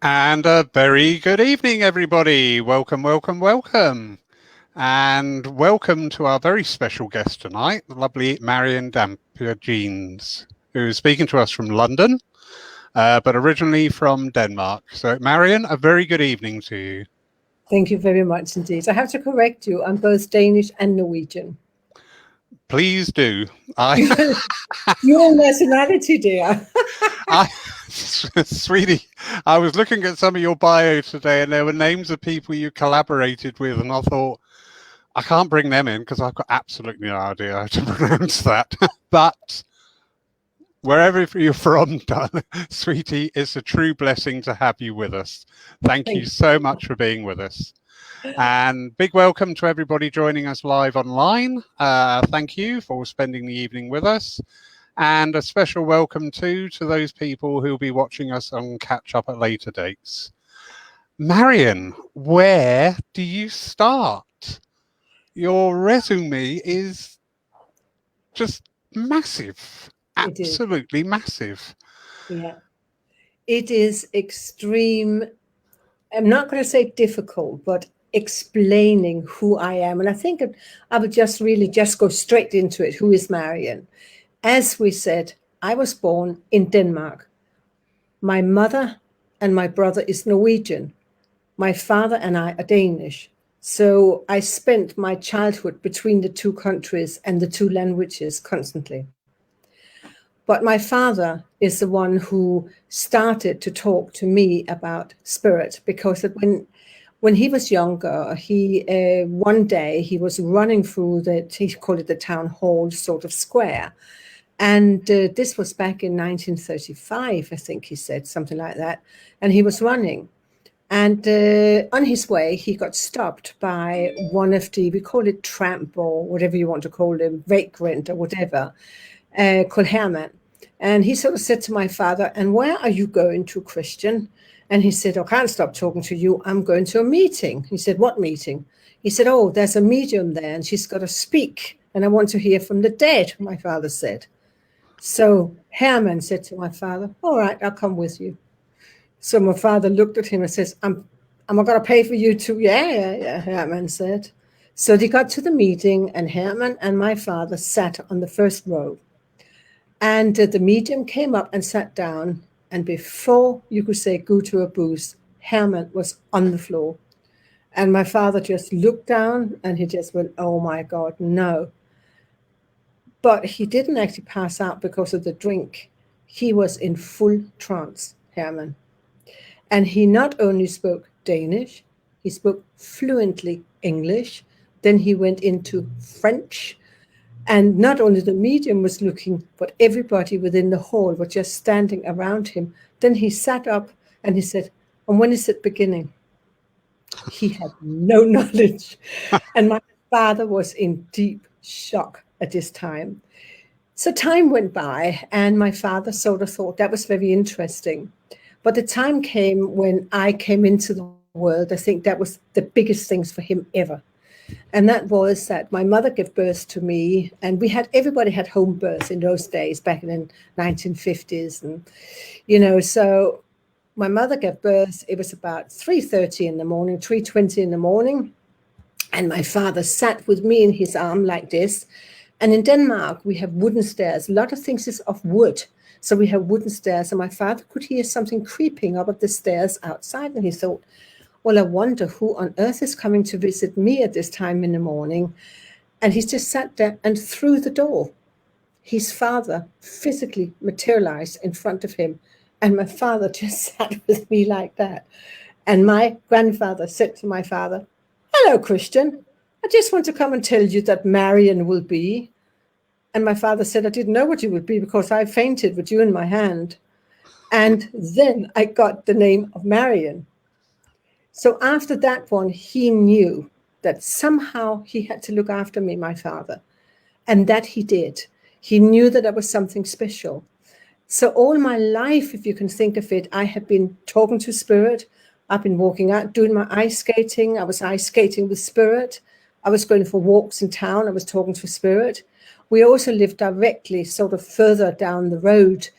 And a very good evening, everybody. Welcome, welcome, welcome. And welcome to our very special guest tonight, the lovely Marion Dampier-Jeans, who is speaking to us from London, but originally from Denmark. So, Marion, a very good evening to you. Thank you very much indeed. I have to correct you. I'm both Danish and Norwegian. Please do. Your nationality, dear. Sweetie, I was looking at some of your bio today and there were names of people you collaborated with, and I thought, I can't bring them in because I've got absolutely no idea how to pronounce that. But wherever you're from, sweetie, it's a true blessing to have you with us. Thank you so much for being with us. And big welcome to everybody joining us live online. Thank you for spending the evening with us. And a special welcome to those people who will be watching us on catch up at later dates. Marion, where do you start? Your resume is just massive. Absolutely massive. Yeah. It is extreme. I'm not going to say difficult, but explaining who I am. And I think I would just go straight into it. Who is Marion? As we said, I was born in Denmark. My mother and my brother is Norwegian. My father and I are Danish. So I spent my childhood between the two countries and the two languages constantly. But my father is the one who started to talk to me about spirit, because when he was younger, one day he was running through he called it the town hall sort of square. And this was back in 1935, I think he said, something like that. And he was running. And on his way, he got stopped by one of we call it tramp or whatever you want to call him, vagrant or whatever, called Herman. And he sort of said to my father, "And where are you going to, Christian?" And he said, "I can't stop talking to you. I'm going to a meeting." He said, "What meeting?" He said, "Oh, there's a medium there and she's got to speak. And I want to hear from the dead," my father said. So Herman said to my father, "All right, I'll come with you." So my father looked at him and says, Am I going to pay for you too?" Yeah, Herman said. So they got to the meeting and Herman and my father sat on the first row. And the medium came up and sat down. And before you could say go to a booth, Herman was on the floor. And my father just looked down and he just went, "Oh my God, no." But he didn't actually pass out because of the drink. He was in full trance, Herman. And he not only spoke Danish, he spoke fluently English. Then he went into French. And not only the medium was looking, but everybody within the hall was just standing around him. Then he sat up and he said, "And when is it beginning?" He had no knowledge. And my father was in deep shock at this time. So time went by and my father sort of thought that was very interesting. But the time came when I came into the world. I think that was the biggest things for him ever. And that was that my mother gave birth to me, and everybody had home birth in those days, back in the 1950s. And, so my mother gave birth, it was about 3:30 in the morning, 3:20 in the morning. And my father sat with me in his arm like this. And in Denmark, we have wooden stairs. A lot of things is of wood. So we have wooden stairs, and my father could hear something creeping up the stairs outside. And he thought, well, I wonder who on earth is coming to visit me at this time in the morning. And he just sat there, and through the door, his father physically materialized in front of him. And my father just sat with me like that. And my grandfather said to my father, "Hello, Christian. I just want to come and tell you that Marion will be." And my father said, "I didn't know what you would be because I fainted with you in my hand." And then I got the name of Marion. So after that one, he knew that somehow he had to look after me, my father. And that he did. He knew that I was something special. So all my life, if you can think of it, I have been talking to spirit. I've been walking out, doing my ice skating. I was ice skating with spirit. I was going for walks in town. I was talking to spirit. We also lived directly sort of further down the road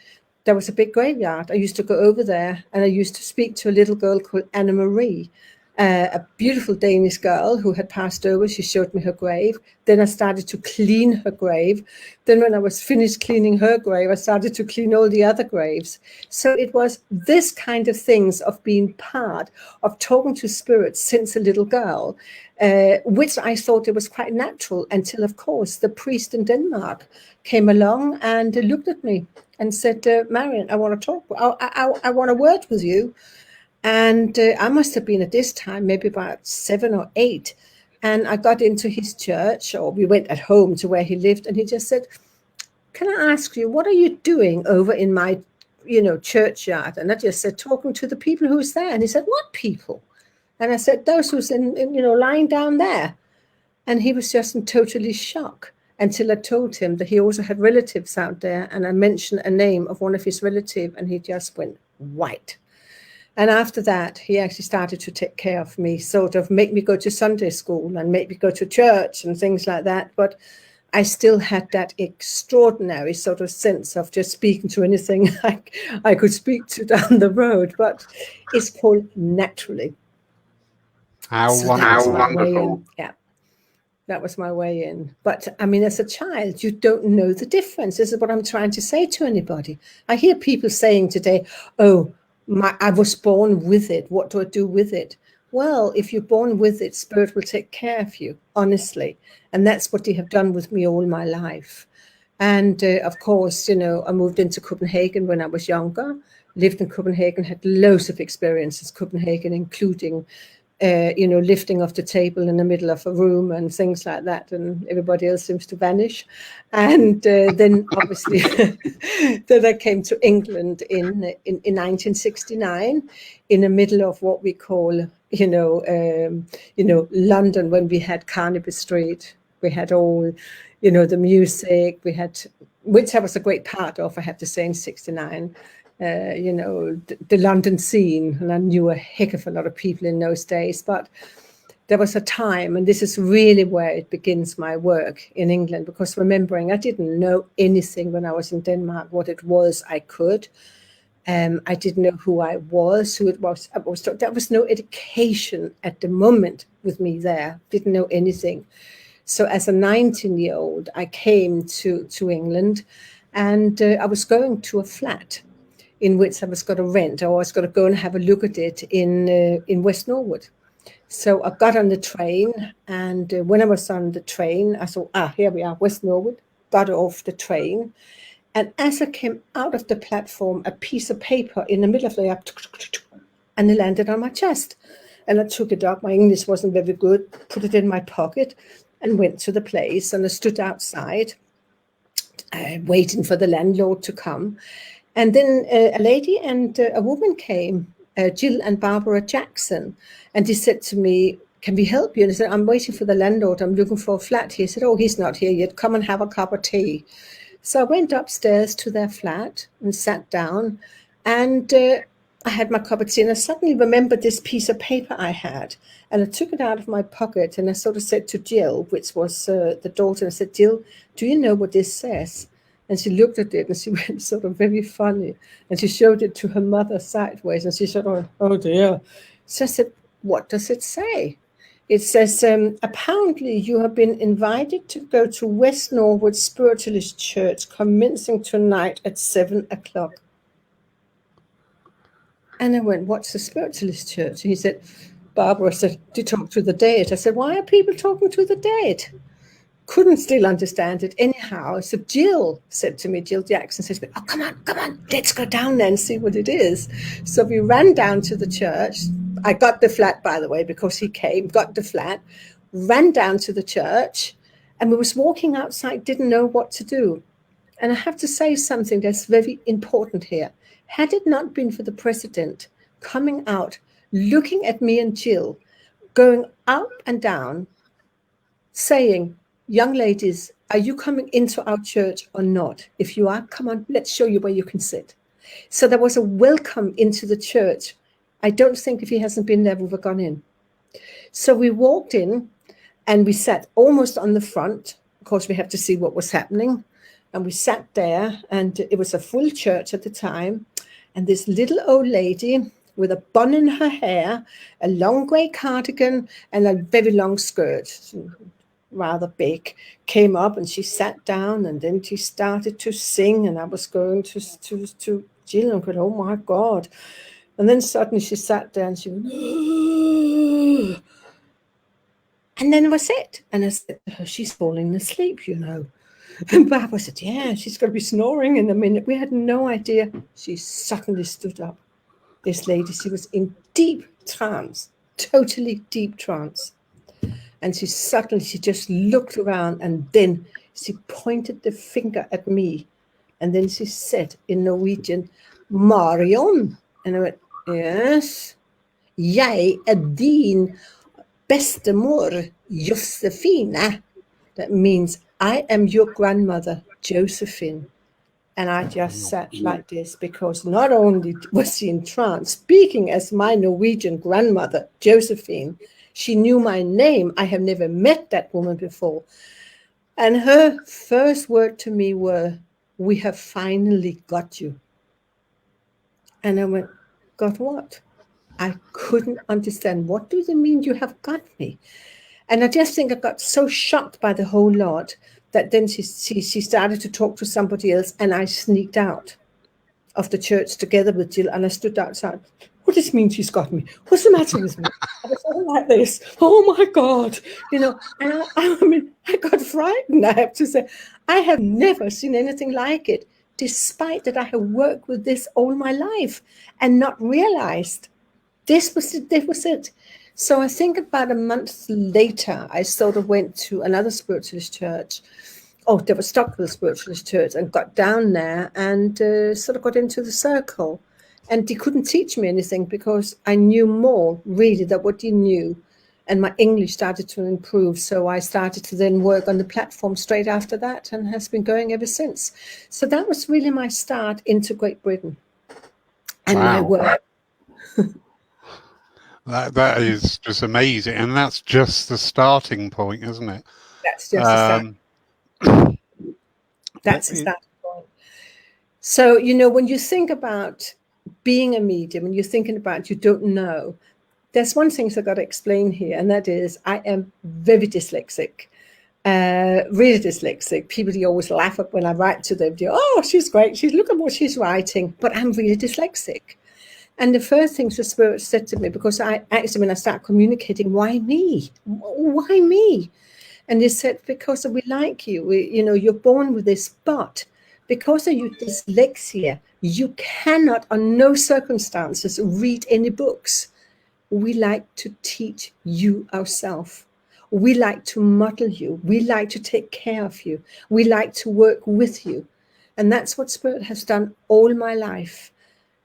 there was a big graveyard. I used to go over there, and I used to speak to a little girl called Anna Marie, a beautiful Danish girl who had passed over. She showed me her grave. Then I started to clean her grave. Then when I was finished cleaning her grave, I started to clean all the other graves. So it was this kind of things of being part of talking to spirits since a little girl, which I thought it was quite natural until, of course, the priest in Denmark came along and looked at me and said, Marion, I want to talk. I want a word with you. And I must have been at this time, maybe about 7 or 8. And I got into his church, or we went at home to where he lived. And he just said, can I ask you, what are you doing over in my, churchyard? And I just said, talking to the people who's there. And he said, what people? And I said, those who's lying down there. And he was just in totally shock until I told him that he also had relatives out there. And I mentioned a name of one of his relatives, and he just went white. And after that, he actually started to take care of me, sort of make me go to Sunday school and make me go to church and things like that. But I still had that extraordinary sort of sense of just speaking to anything I could speak to down the road. But it's called naturally. How So wonderful. Yeah, that was my way in. But I mean, as a child, you don't know the difference. This is what I'm trying to say to anybody. I hear people saying today, oh, I was born with it. What do I do with it? Well, if you're born with it, Spirit will take care of you, honestly. And that's what they have done with me all my life. And of course, I moved into Copenhagen when I was younger, lived in Copenhagen, had loads of experiences, Copenhagen, including, lifting off the table in the middle of a room and things like that. And everybody else seems to vanish. And then obviously, then I came to England in 1969, in the middle of what we call, London, when we had Carnaby Street. We had all, the music, which I was a great part of, I have to say, in 69. The London scene, and I knew a heck of a lot of people in those days, but there was a time, and this is really where it begins my work in England, because remembering, I didn't know anything when I was in Denmark, what it was I could. I didn't know who I was, who it was. There was no education at the moment with me there, didn't know anything. So as a 19-year-old, I came to England, and I was going to a flat in which I was going to rent, or I was going to go and have a look at it in West Norwood. So I got on the train, and when I was on the train, I saw, here we are, West Norwood, got off the train. And as I came out of the platform, a piece of paper in the middle of the air, and it landed on my chest. And I took it up. My English wasn't very good, put it in my pocket, and went to the place. And I stood outside, waiting for the landlord to come. And then a lady and a woman came, Jill and Barbara Jackson, and they said to me, can we help you? And I said, I'm waiting for the landlord. I'm looking for a flat here. He said, oh, he's not here yet. Come and have a cup of tea. So I went upstairs to their flat and sat down, and I had my cup of tea, and I suddenly remembered this piece of paper I had, and I took it out of my pocket, and I sort of said to Jill, which was the daughter, I said, Jill, do you know what this says? And she looked at it, and she went sort of very funny. And she showed it to her mother sideways, and she said, oh dear. So I said, what does it say? It says, apparently you have been invited to go to West Norwood Spiritist Church commencing tonight at 7 o'clock. And I went, what's the Spiritist Church? And he said, Barbara said, to talk to the dead. I said, why are people talking to the dead? Couldn't still understand it anyhow. So Jill said to me, Jill Jackson says, oh, come on, let's go down there and see what it is. So we ran down to the church. I got the flat, by the way, because he came, got the flat, ran down to the church, and we was walking outside, didn't know what to do. And I have to say something that's very important here. Had it not been for the president coming out, looking at me and Jill, going up and down, saying, young ladies, are you coming into our church or not? If you are, come on, let's show you where you can sit. So there was a welcome into the church. I don't think if he hasn't been there, we've gone in. So we walked in and we sat almost on the front. Of course, we have to see what was happening. And we sat there, and it was a full church at the time. And this little old lady with a bun in her hair, a long grey cardigan, and a very long skirt, rather big, came up, and she sat down, and then she started to sing, and I was going to Jill and going, oh my God. And then suddenly she sat there and she went, and then it was it. And I said to her, she's falling asleep, you know. And Barbara said, yeah, she's going to be snoring in a minute. We had no idea. She suddenly stood up. This lady, she was in deep trance, totally deep trance. And she just looked around, and then she pointed the finger at me. And then she said in Norwegian, Marion. And I went, yes. Jeg din bestemor, Josefina. That means, I am your grandmother, Josephine. And I just sat like this, because not only was she in trance, speaking as my Norwegian grandmother, Josephine, she knew my name. I have never met that woman before. And her first word to me were, we have finally got you. And I went, got what? I couldn't understand. What do they mean you have got me? And I just think I got so shocked by the whole lot that then she started to talk to somebody else, and I sneaked out of the church together with Jill, and I stood outside. What does it mean she's got me? What's the matter with me? I was all like this. Oh my God. You know, and I got frightened, I have to say. I have never seen anything like it, despite that I have worked with this all my life and not realized this was it. So I think about a month later, I sort of went to another spiritualist church. Oh, there was Stockville Spiritualist Church, and got down there and sort of got into the circle. And they couldn't teach me anything, because I knew more, really, than what you knew. And my English started to improve. So I started to then work on the platform straight after that, and has been going ever since. So that was really my start into Great Britain and my work. That is just amazing. And that's just the starting point, isn't it? That's just the starting. That's the starting point. So, you know, when you think about being a medium, and you're thinking about you don't know, there's one thing I've got to explain here, and that is I am very dyslexic. Really dyslexic. People always laugh at when I write to them. Oh, she's great. Look at what she's writing. But I'm really dyslexic. And the first thing the Spirit said to me, because I actually, when I started communicating, why me? Why me? And they said, because we like you. You're born with this, but because of your dyslexia, you cannot, on no circumstances, read any books. We like to teach you ourselves. We like to model you. We like to take care of you. We like to work with you. And that's what Spirit has done all my life.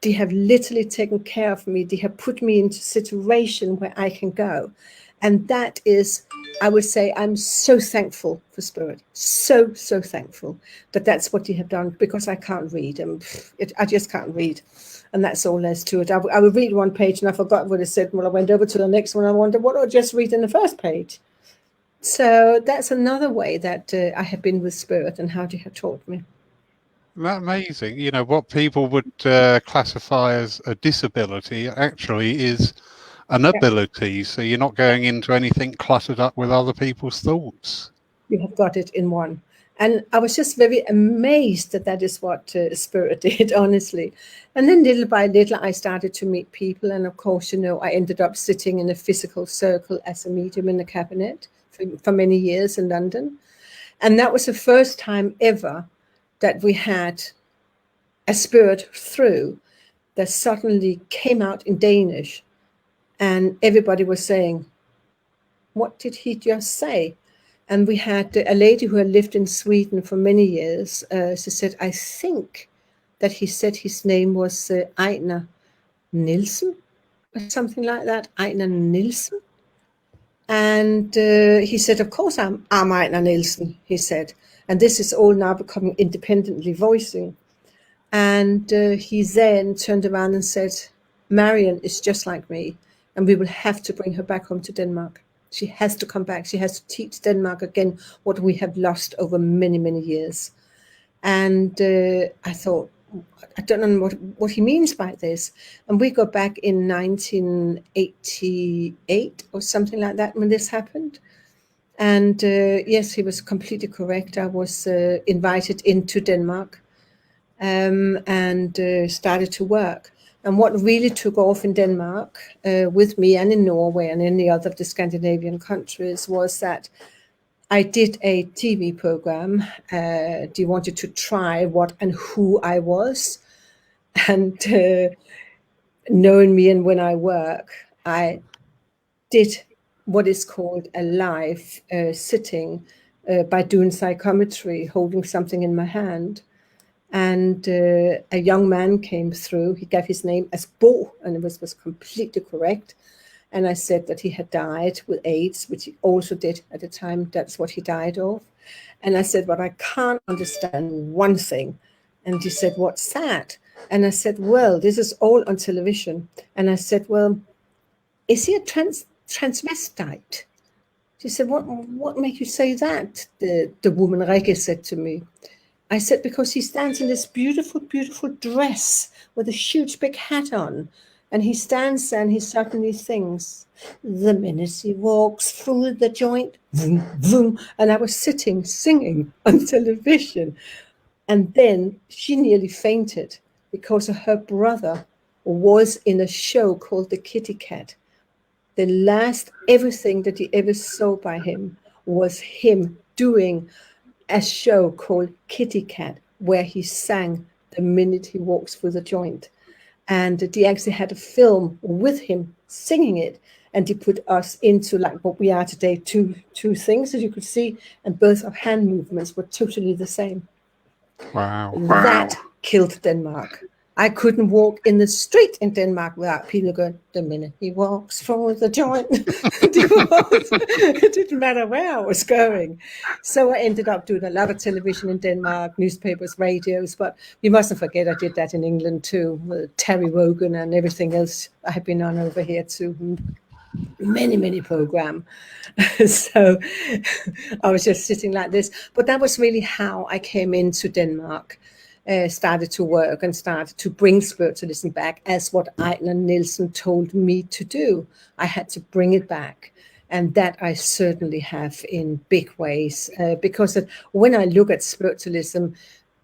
They have literally taken care of me. They have put me into a situation where I can go. And that is, I would say, I'm so thankful for Spirit. So thankful that that's what they have done, because I can't read. I just can't read. And that's all there's to it. I would read one page and I forgot what it said. When I went over to the next one, I wondered, what do I just read in the first page? So that's another way that I have been with Spirit and how they have taught me. That's amazing. You know, what people would classify as a disability actually is an ability. So you're not going into anything cluttered up with other people's thoughts. You have got it in one. And I was just very amazed that is what Spirit did, honestly. And then little by little, I started to meet people. And of course, I ended up sitting in a physical circle as a medium in the cabinet for many years in London. And that was the first time ever that we had a Spirit through that suddenly came out in Danish, and everybody was saying, what did he just say? And we had a lady who had lived in Sweden for many years. She said, I think that he said his name was Einen Nielsen, or something like that, Einen Nielsen. And he said, of course I'm Einen Nielsen, he said. And this is all now becoming independently voicing. And he then turned around and said, Marion is just like me, and we will have to bring her back home to Denmark. She has to come back. She has to teach Denmark again what we have lost over many, many years. And I thought, I don't know what he means by this. And we go back in 1988 or something like that when this happened. And yes, he was completely correct. I was invited into Denmark and started to work. And what really took off in Denmark with me and in Norway and any other of the Scandinavian countries was that I did a TV program. You wanted to try what and who I was. And knowing me and when I work, I did what is called a live sitting by doing psychometry, holding something in my hand. And a young man came through. He gave his name as Bo, and it was completely correct. And I said that he had died with AIDS, which he also did at the time. That's what he died of. And I said, but I can't understand one thing. And he said, what's that? And I said, well, this is all on television. And I said, well, is he a transvestite? She said, what makes you say that? The woman Rikke said to me. I said, because he stands in this beautiful, beautiful dress with a huge big hat on. And he stands there and he suddenly thinks, the minute he walks through the joint, vroom, vroom. And I was sitting singing on television. And then she nearly fainted because her brother was in a show called The Kitty Cat. The last everything that he ever saw by him was him doing a show called Kitty Cat, where he sang the minute he walks through the joint. And they actually had a film with him singing it. And he put us into like what we are today, two things, as you could see, and both our hand movements were totally the same. Wow. That killed Denmark. I couldn't walk in the street in Denmark without people going, the minute he walks through the joint. It didn't matter where I was going. So I ended up doing a lot of television in Denmark, newspapers, radios, but you mustn't forget I did that in England too, with Terry Wogan and everything else I have been on over here too. Many programs. So I was just sitting like this. But that was really how I came into Denmark. Started to work and started to bring spiritualism back as what Einen Nielsen told me to do. I had to bring it back. And that I certainly have in big ways. Because when I look at spiritualism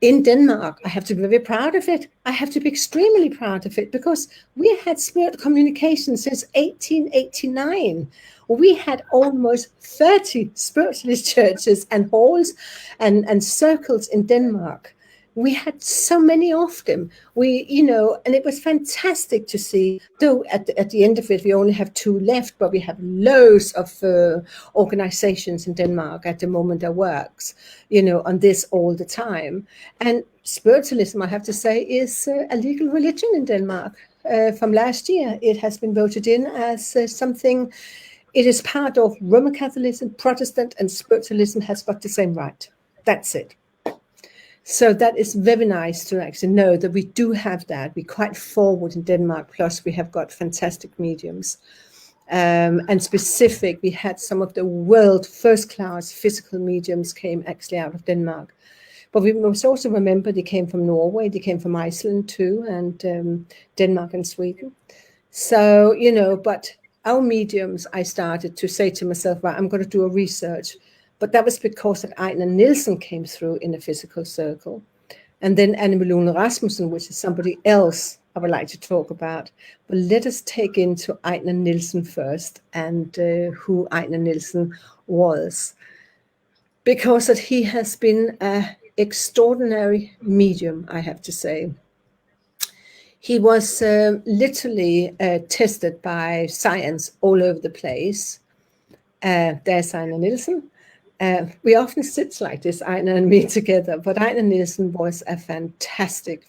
in Denmark, I have to be very proud of it. I have to be extremely proud of it because we had spirit communication since 1889. We had almost 30 spiritualist churches and halls and circles in Denmark. We had so many of them. And it was fantastic to see, though at the end of it, we only have 2 left, but we have loads of organizations in Denmark at the moment that works, on this all the time. And spiritualism, I have to say, is a legal religion in Denmark. From last year, it has been voted in as something, it is part of Roman Catholicism, Protestant, and spiritualism has got the same right. That's it. So that is very nice to actually know that we do have that. We're quite forward in Denmark, plus we have got fantastic mediums. And specific, we had some of the world first-class physical mediums came actually out of Denmark. But we must also remember they came from Norway, they came from Iceland too, and Denmark and Sweden. So, but our mediums, I started to say to myself, right, I'm going to do a research. But that was because that Einen Nielsen came through in a physical circle. And then Anne Malone Rasmussen, which is somebody else I would like to talk about. But let us take into Einen Nielsen first and who Einen Nielsen was. Because that he has been an extraordinary medium, I have to say. He was literally tested by science all over the place. There's Einen Nielsen. We often sit like this, Einen and me together, but Einen Nielsen was a fantastic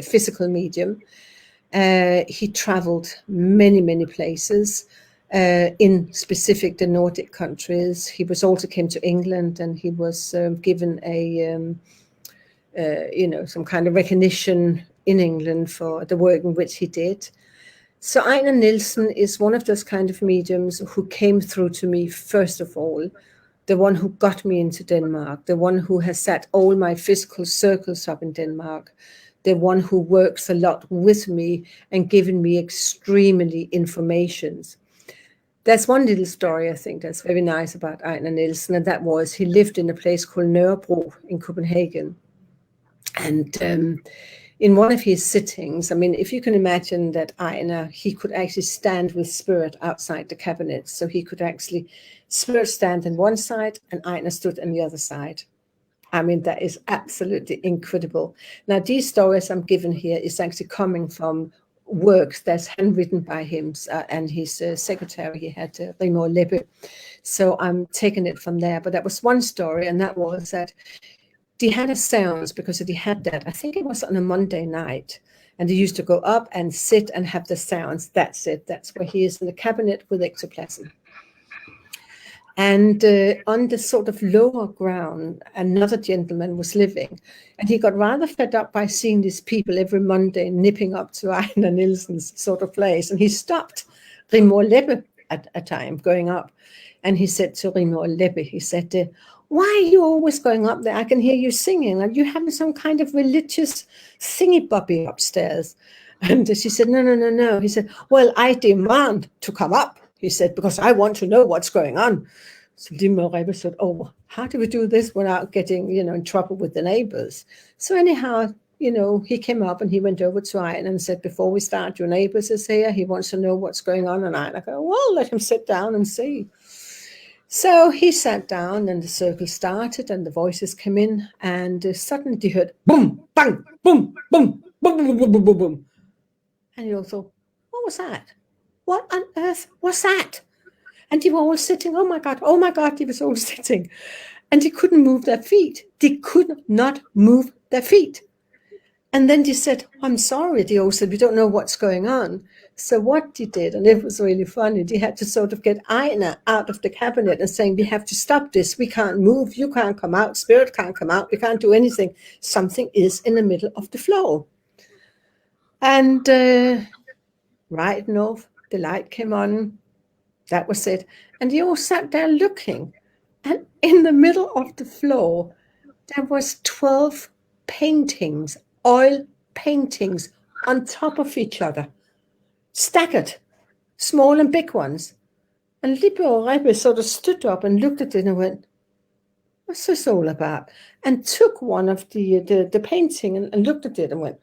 physical medium. He traveled many places, in specific the Nordic countries. He was also came to England and he was given a, some kind of recognition in England for the work in which he did. So Einen Nielsen is one of those kind of mediums who came through to me, first of all, the one who got me into Denmark, the one who has set all my physical circles up in Denmark, the one who works a lot with me and given me extremely informations. There's one little story I think that's very nice about Einen Nielsen, and that was he lived in a place called Nørrebro in Copenhagen. And in one of his sittings, I mean, if you can imagine that Einer, he could actually stand with spirit outside the cabinet. So he could actually, spirit stand on one side and Einer stood on the other side. I mean, that is absolutely incredible. Now, these stories I'm given here is actually coming from works that's handwritten by him and his secretary. He had Rimor Leppe. So I'm taking it from there. But that was one story, and that was that he had a seance because he had that. I think it was on a Monday night. And he used to go up and sit and have the seance. That's it. That's where he is in the cabinet with ectoplasm. And on the sort of lower ground, another gentleman was living. And he got rather fed up by seeing these people every Monday nipping up to Einen Nielsen's sort of place. And he stopped Rimor Leppe at a time going up. And he said to Rimor Leppe, he said, why are you always going up there? I can hear you singing. Are you having some kind of religious thingy-bobby upstairs? And she said, no. He said, well, I demand to come up. He said, because I want to know what's going on. So Rimor Leppe said, oh, how do we do this without getting, in trouble with the neighbors? So anyhow, he came up and he went over to Einen and said, before we start, your neighbors is here. He wants to know what's going on. And I go, well, let him sit down and see. So he sat down and the circle started and the voices came in and suddenly he heard boom, bang, boom, boom, boom, boom, boom, boom, boom, boom. And you all thought, what was that? What on earth was that? And they were all sitting, oh my God, they were all sitting. And they couldn't move their feet. They could not move their feet. And then they said, I'm sorry. They all said, we don't know what's going on. So what they did, and it was really funny, they had to sort of get Einer out of the cabinet and saying, we have to stop this. We can't move. You can't come out. Spirit can't come out. We can't do anything. Something is in the middle of the floor. And right enough, the light came on. That was it. And they all sat there looking. And in the middle of the floor, there was 12 paintings, oil paintings on top of each other, staggered, small and big ones. And Rimor Leppe sort of stood up and looked at it and went, what's this all about? And took one of the painting and looked at it and went,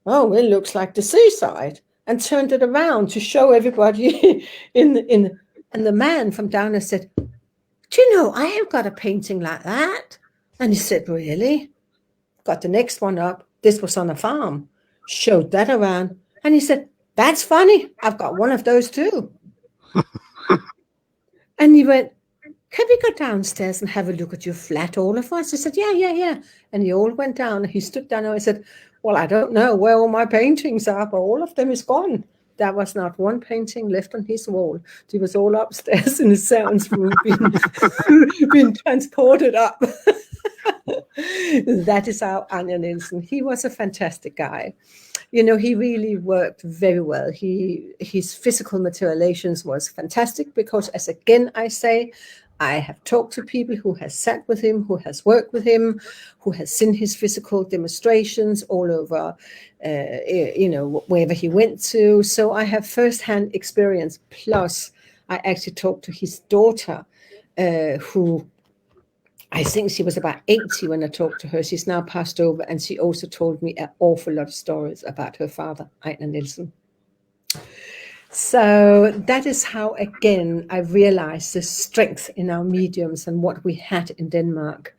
oh, it looks like the seaside. And turned it around to show everybody and the man from down there said, do you know, I have got a painting like that. And he said, really? Got the next one up. This was on a farm. Showed that around. And he said, that's funny. I've got one of those too. And he went, can we go downstairs and have a look at your flat, all of us? I said, yeah. And he all went down. He stood down and I said, well, I don't know where all my paintings are, but all of them is gone. There was not one painting left on his wall. He was all upstairs in the seance room being transported up. That is how Einen Nielsen. He was a fantastic guy. He really worked very well. His physical materializations was fantastic because, as again I say, I have talked to people who has sat with him, who has worked with him, who has seen his physical demonstrations all over, wherever he went to. So I have firsthand experience. Plus, I actually talked to his daughter, who I think she was about 80 when I talked to her. She's now passed over, and she also told me an awful lot of stories about her father, Einen Nielsen. So that is how, again, I realized the strength in our mediums and what we had in Denmark.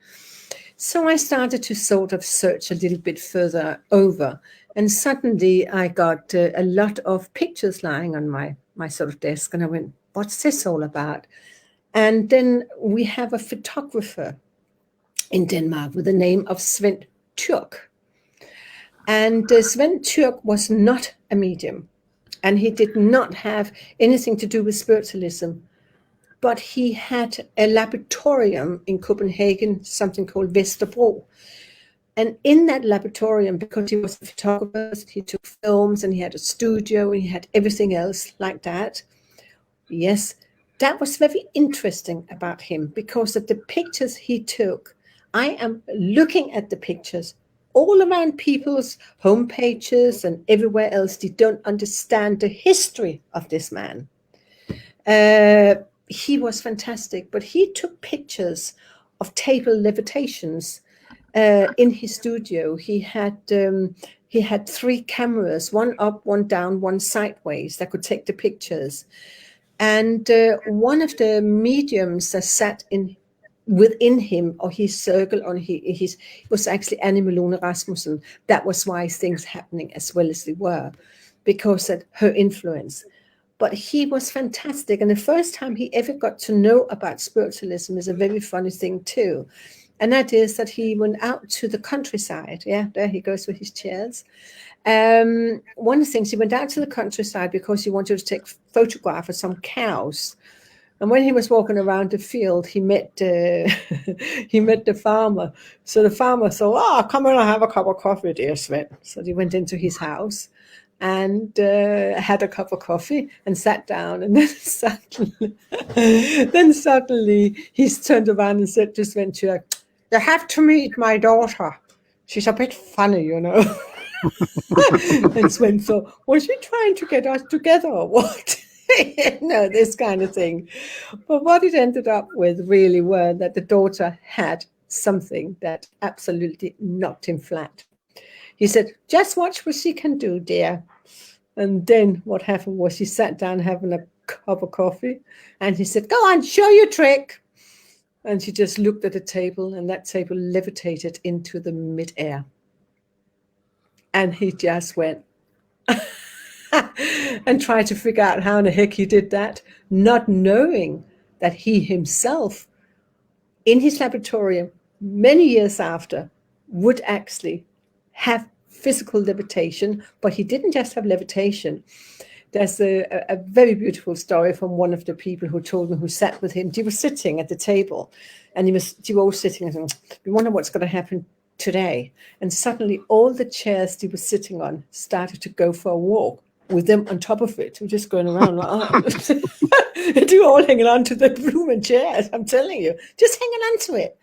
So I started to sort of search a little bit further over, and suddenly I got a lot of pictures lying on my sort of desk, and I went, what's this all about? And then we have a photographer in Denmark with the name of Svend Turk. And Svend Turk was not a medium. And he did not have anything to do with spiritualism, but he had a laboratorium in Copenhagen, something called Vesterbro. And in that laboratorium, because he was a photographer, he took films and he had a studio and he had everything else like that. Yes, that was very interesting about him, because of the pictures he took. I am looking at the pictures all around people's home pages and everywhere else. They don't understand the history of this man. He was fantastic, but he took pictures of table levitations in his studio. He had 3 cameras, one up, one down, one sideways, that could take the pictures. And one of the mediums that sat within him, or his circle, on his was actually Einen Nielsen Rasmussen. That was why things happening as well as they were, because of her influence. But he was fantastic. And the first time he ever got to know about spiritualism is a very funny thing too. And that is that he went out to the countryside. Yeah, there he goes with his chairs. One of the things, he went out to the countryside because he wanted to take photographs of some cows. And when he was walking around the field, he met the farmer. So the farmer thought, come on, I'll have a cup of coffee, dear Sven. So he went into his house and had a cup of coffee and sat down. And then suddenly he turned around and said to Sven Tyrk, "You have to meet my daughter. She's a bit funny, you know." And Sven thought, was she trying to get us together or what? No, this kind of thing. But what it ended up with really were that the daughter had something that absolutely knocked him flat. He said, "Just watch what she can do, dear." And then what happened was he sat down having a cup of coffee and he said, "Go on, show your trick." And she just looked at the table, and that table levitated into the midair. And he just went and tried to figure out how in the heck he did that, not knowing that he himself, in his laboratory many years after, would actually have physical levitation. But he didn't just have levitation. There's a very beautiful story from one of the people who told me, who sat with him. He was sitting at the table, and they were all sitting and saying, "We wonder what's going to happen today." And suddenly all the chairs they were sitting on started to go for a walk with them on top of it. We're just going around like, oh. They were all hanging on to the blooming chairs, I'm telling you, just hanging on to it.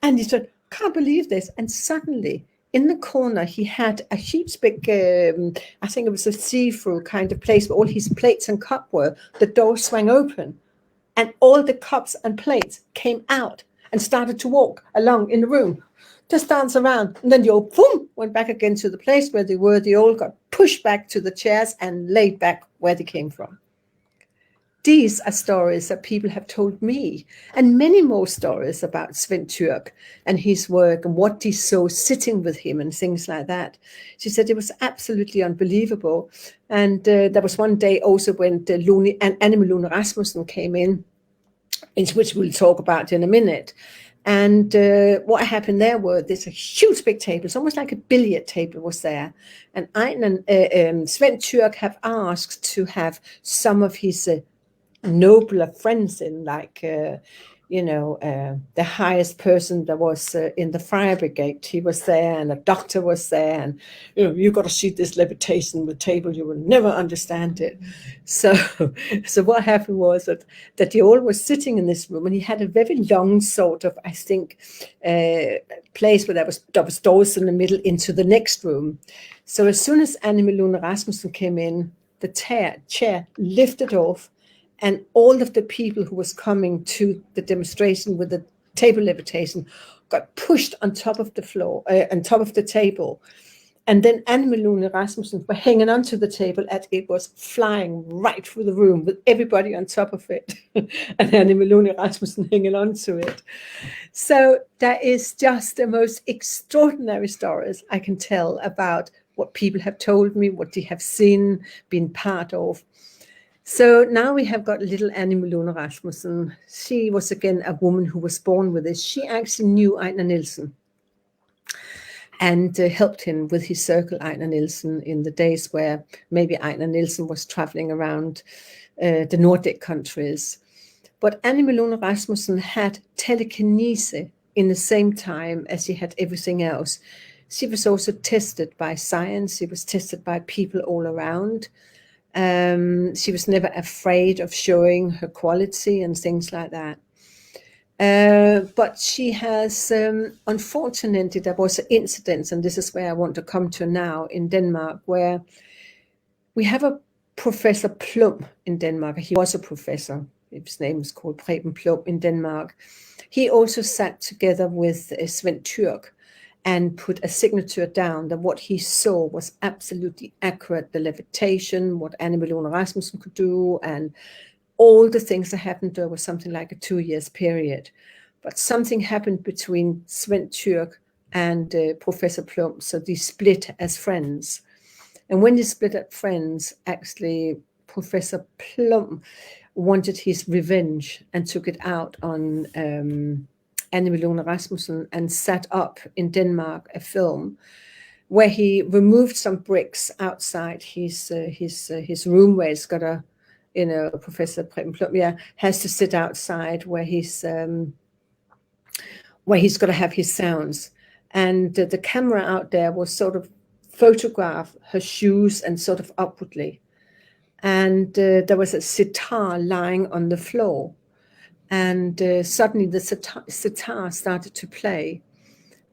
And he said, "Can't believe this." And suddenly in the corner, he had a huge big, I think it was a see-through kind of place where all his plates and cups were. The door swung open and all the cups and plates came out and started to walk along in the room, just dance around. And then they all, boom, went back again to the place where they were. They all got pushed back to the chairs and laid back where they came from. These are stories that people have told me, and many more stories about Sven Tyrk and his work and what he saw sitting with him and things like that. She said it was absolutely unbelievable. And there was one day also when Einen Nielsen Rasmussen came in, which we'll talk about in a minute. And what happened there were, there's a huge big table. It's almost like a billiard table was there. And Sven Tyrk have asked to have some of his nobler friends in, like, the highest person that was in the fire brigade. He was there, and a doctor was there. And, you got to see this levitation with table. You will never understand it. So what happened was that they all were sitting in this room, and he had a very long sort of, I think, place where there was doors in the middle into the next room. So as soon as Einen Nielsen Rasmussen came in, the chair lifted off, and all of the people who was coming to the demonstration with the table levitation got pushed on top of the floor, on top of the table. And then Einen Nielsen Rasmussen were hanging onto the table, and it was flying right through the room with everybody on top of it. And Einen Nielsen Rasmussen hanging onto it. So that is just the most extraordinary stories I can tell about what people have told me, what they have seen, been part of. So now we have got little Einen Nielsen Rasmussen. She was again a woman who was born with this. She actually knew Einen Nielsen and helped him with his circle, Einen Nielsen, in the days where maybe Einen Nielsen was traveling around the Nordic countries. But Einen Nielsen Rasmussen had telekinesis in the same time as he had everything else. She was also tested by science. She was tested by people all around. She was never afraid of showing her quality and things like that. But she has, unfortunately, there was an incident, and this is where I want to come to now in Denmark, where we have a Professor Plum in Denmark. He was a professor. His name is called Preben Plum in Denmark. He also sat together with Svend Tyrk and put a signature down that what he saw was absolutely accurate, the levitation, what Anne Malone Rasmussen could do, and all the things that happened there was something like a 2 years period. But something happened between Svend Tyrk and Professor Plum, so they split as friends. And when they split as friends, actually, Professor Plum wanted his revenge and took it out on Anne Malone Rasmussen and set up in Denmark a film where he removed some bricks outside his room, where he's got a, Professor Preben Plum, has to sit outside where he's got to have his sounds. And the camera out there was sort of photograph her shoes and sort of upwardly. And there was a sitar lying on the floor. And suddenly the sitar started to play.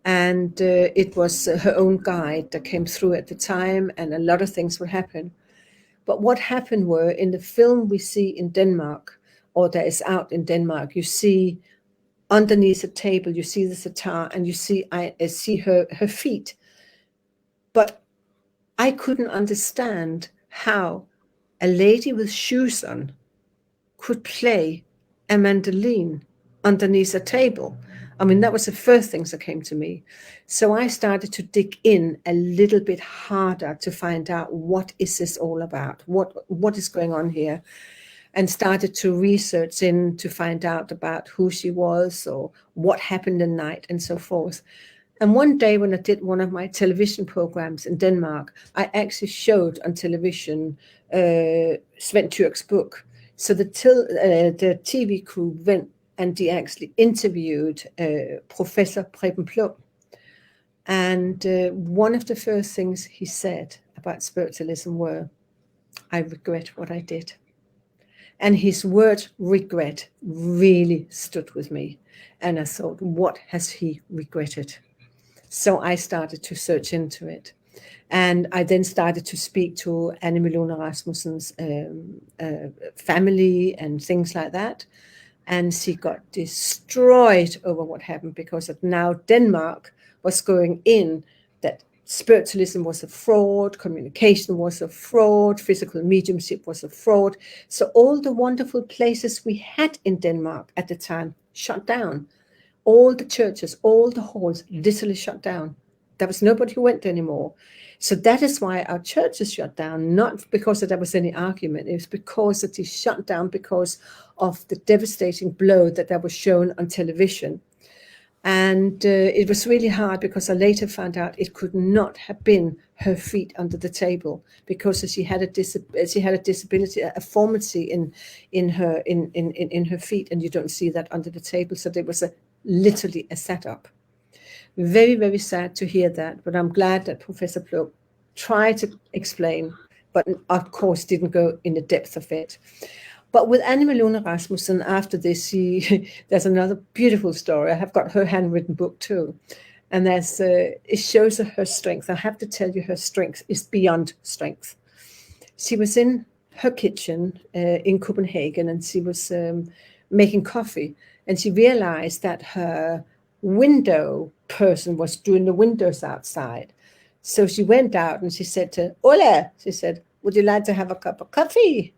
And it was her own guide that came through at the time, and a lot of things would happen. But what happened were, in the film we see in Denmark, or that is out in Denmark, you see underneath the table, you see the sitar, and you see her feet. But I couldn't understand how a lady with shoes on could play a mandolin underneath a table. I mean, that was the first things that came to me. So I started to dig in a little bit harder to find out, what is this all about? What is going on here? And started to research in to find out about who she was or what happened at night and so forth. And one day when I did one of my television programs in Denmark, I actually showed on television Svend Tyrk's book. So the TV crew went and they actually interviewed Professor Preben Plum. And one of the first things he said about spiritualism were, "I regret what I did." And his word regret really stood with me. And I thought, what has he regretted? So I started to search into it. And I then started to speak to Anne Malone Rasmussen's family and things like that. And she got destroyed over what happened, because now Denmark was going in that spiritualism was a fraud, communication was a fraud, physical mediumship was a fraud. So all the wonderful places we had in Denmark at the time shut down. All the churches, all the halls literally shut down. There was nobody who went anymore. So that is why our churches shut down, not because there was any argument. It was because that they shut down because of the devastating blow that was shown on television. And it was really hard, because I later found out it could not have been her feet under the table, because she had a disability, a deformity in her feet, and you don't see that under the table. So there was literally a setup. Very, very sad to hear that, but I'm glad that Professor Plum tried to explain, but of course didn't go in the depth of it. But with Anne Malone Rasmussen, after this, there's another beautiful story. I have got her handwritten book too. And it shows her strength. I have to tell you, her strength is beyond strength. She was in her kitchen in Copenhagen, and she was making coffee. And she realized that her window person was doing the windows outside. So she went out and she said to Ola, she said, "Would you like to have a cup of coffee?"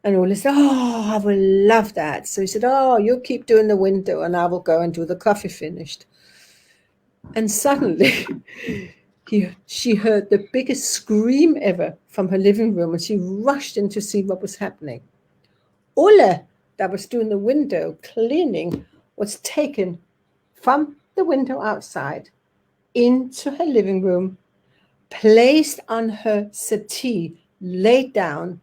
And Ola said, "Oh, I would love that." So he said, "Oh, you keep doing the window and I will go and do the coffee finished." And suddenly she heard the biggest scream ever from her living room, and she rushed in to see what was happening. Ola, that was doing the window cleaning, was taken from the window outside into her living room, placed on her settee, laid down.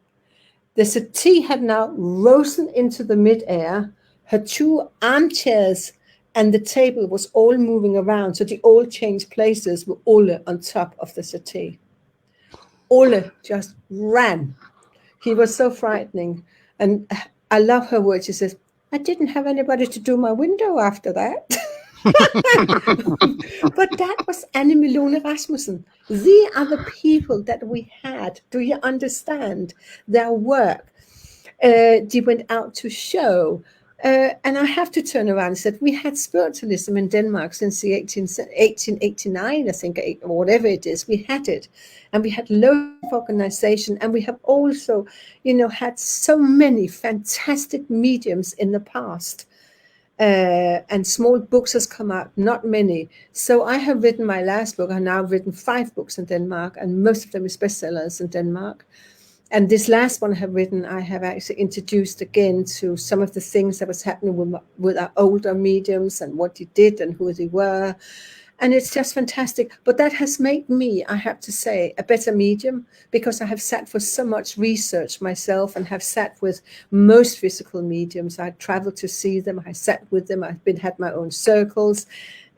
The settee had now risen into the mid-air. Her two armchairs and the table was all moving around, so they all changed places with Ole on top of the settee. Ole just ran. He was so frightening. And I love her words. She says, I didn't have anybody to do my window after that. But that was Anne Milone Rasmussen. They are the people that we had. Do you understand their work? They went out to show. And I have to turn around and said, we had spiritualism in Denmark since the 1889, I think, or whatever it is. We had it. And we had loads of organization. And we have also, had so many fantastic mediums in the past. And small books has come out, not many. So I have written my last book. I've now written 5 books in Denmark, and most of them is bestsellers in Denmark. And this last one I have actually introduced again to some of the things that was happening with our older mediums and what they did and who they were. And it's just fantastic. But that has made me, I have to say, a better medium, because I have sat for so much research myself and have sat with most physical mediums. I traveled to see them. I sat with them. I've had my own circles.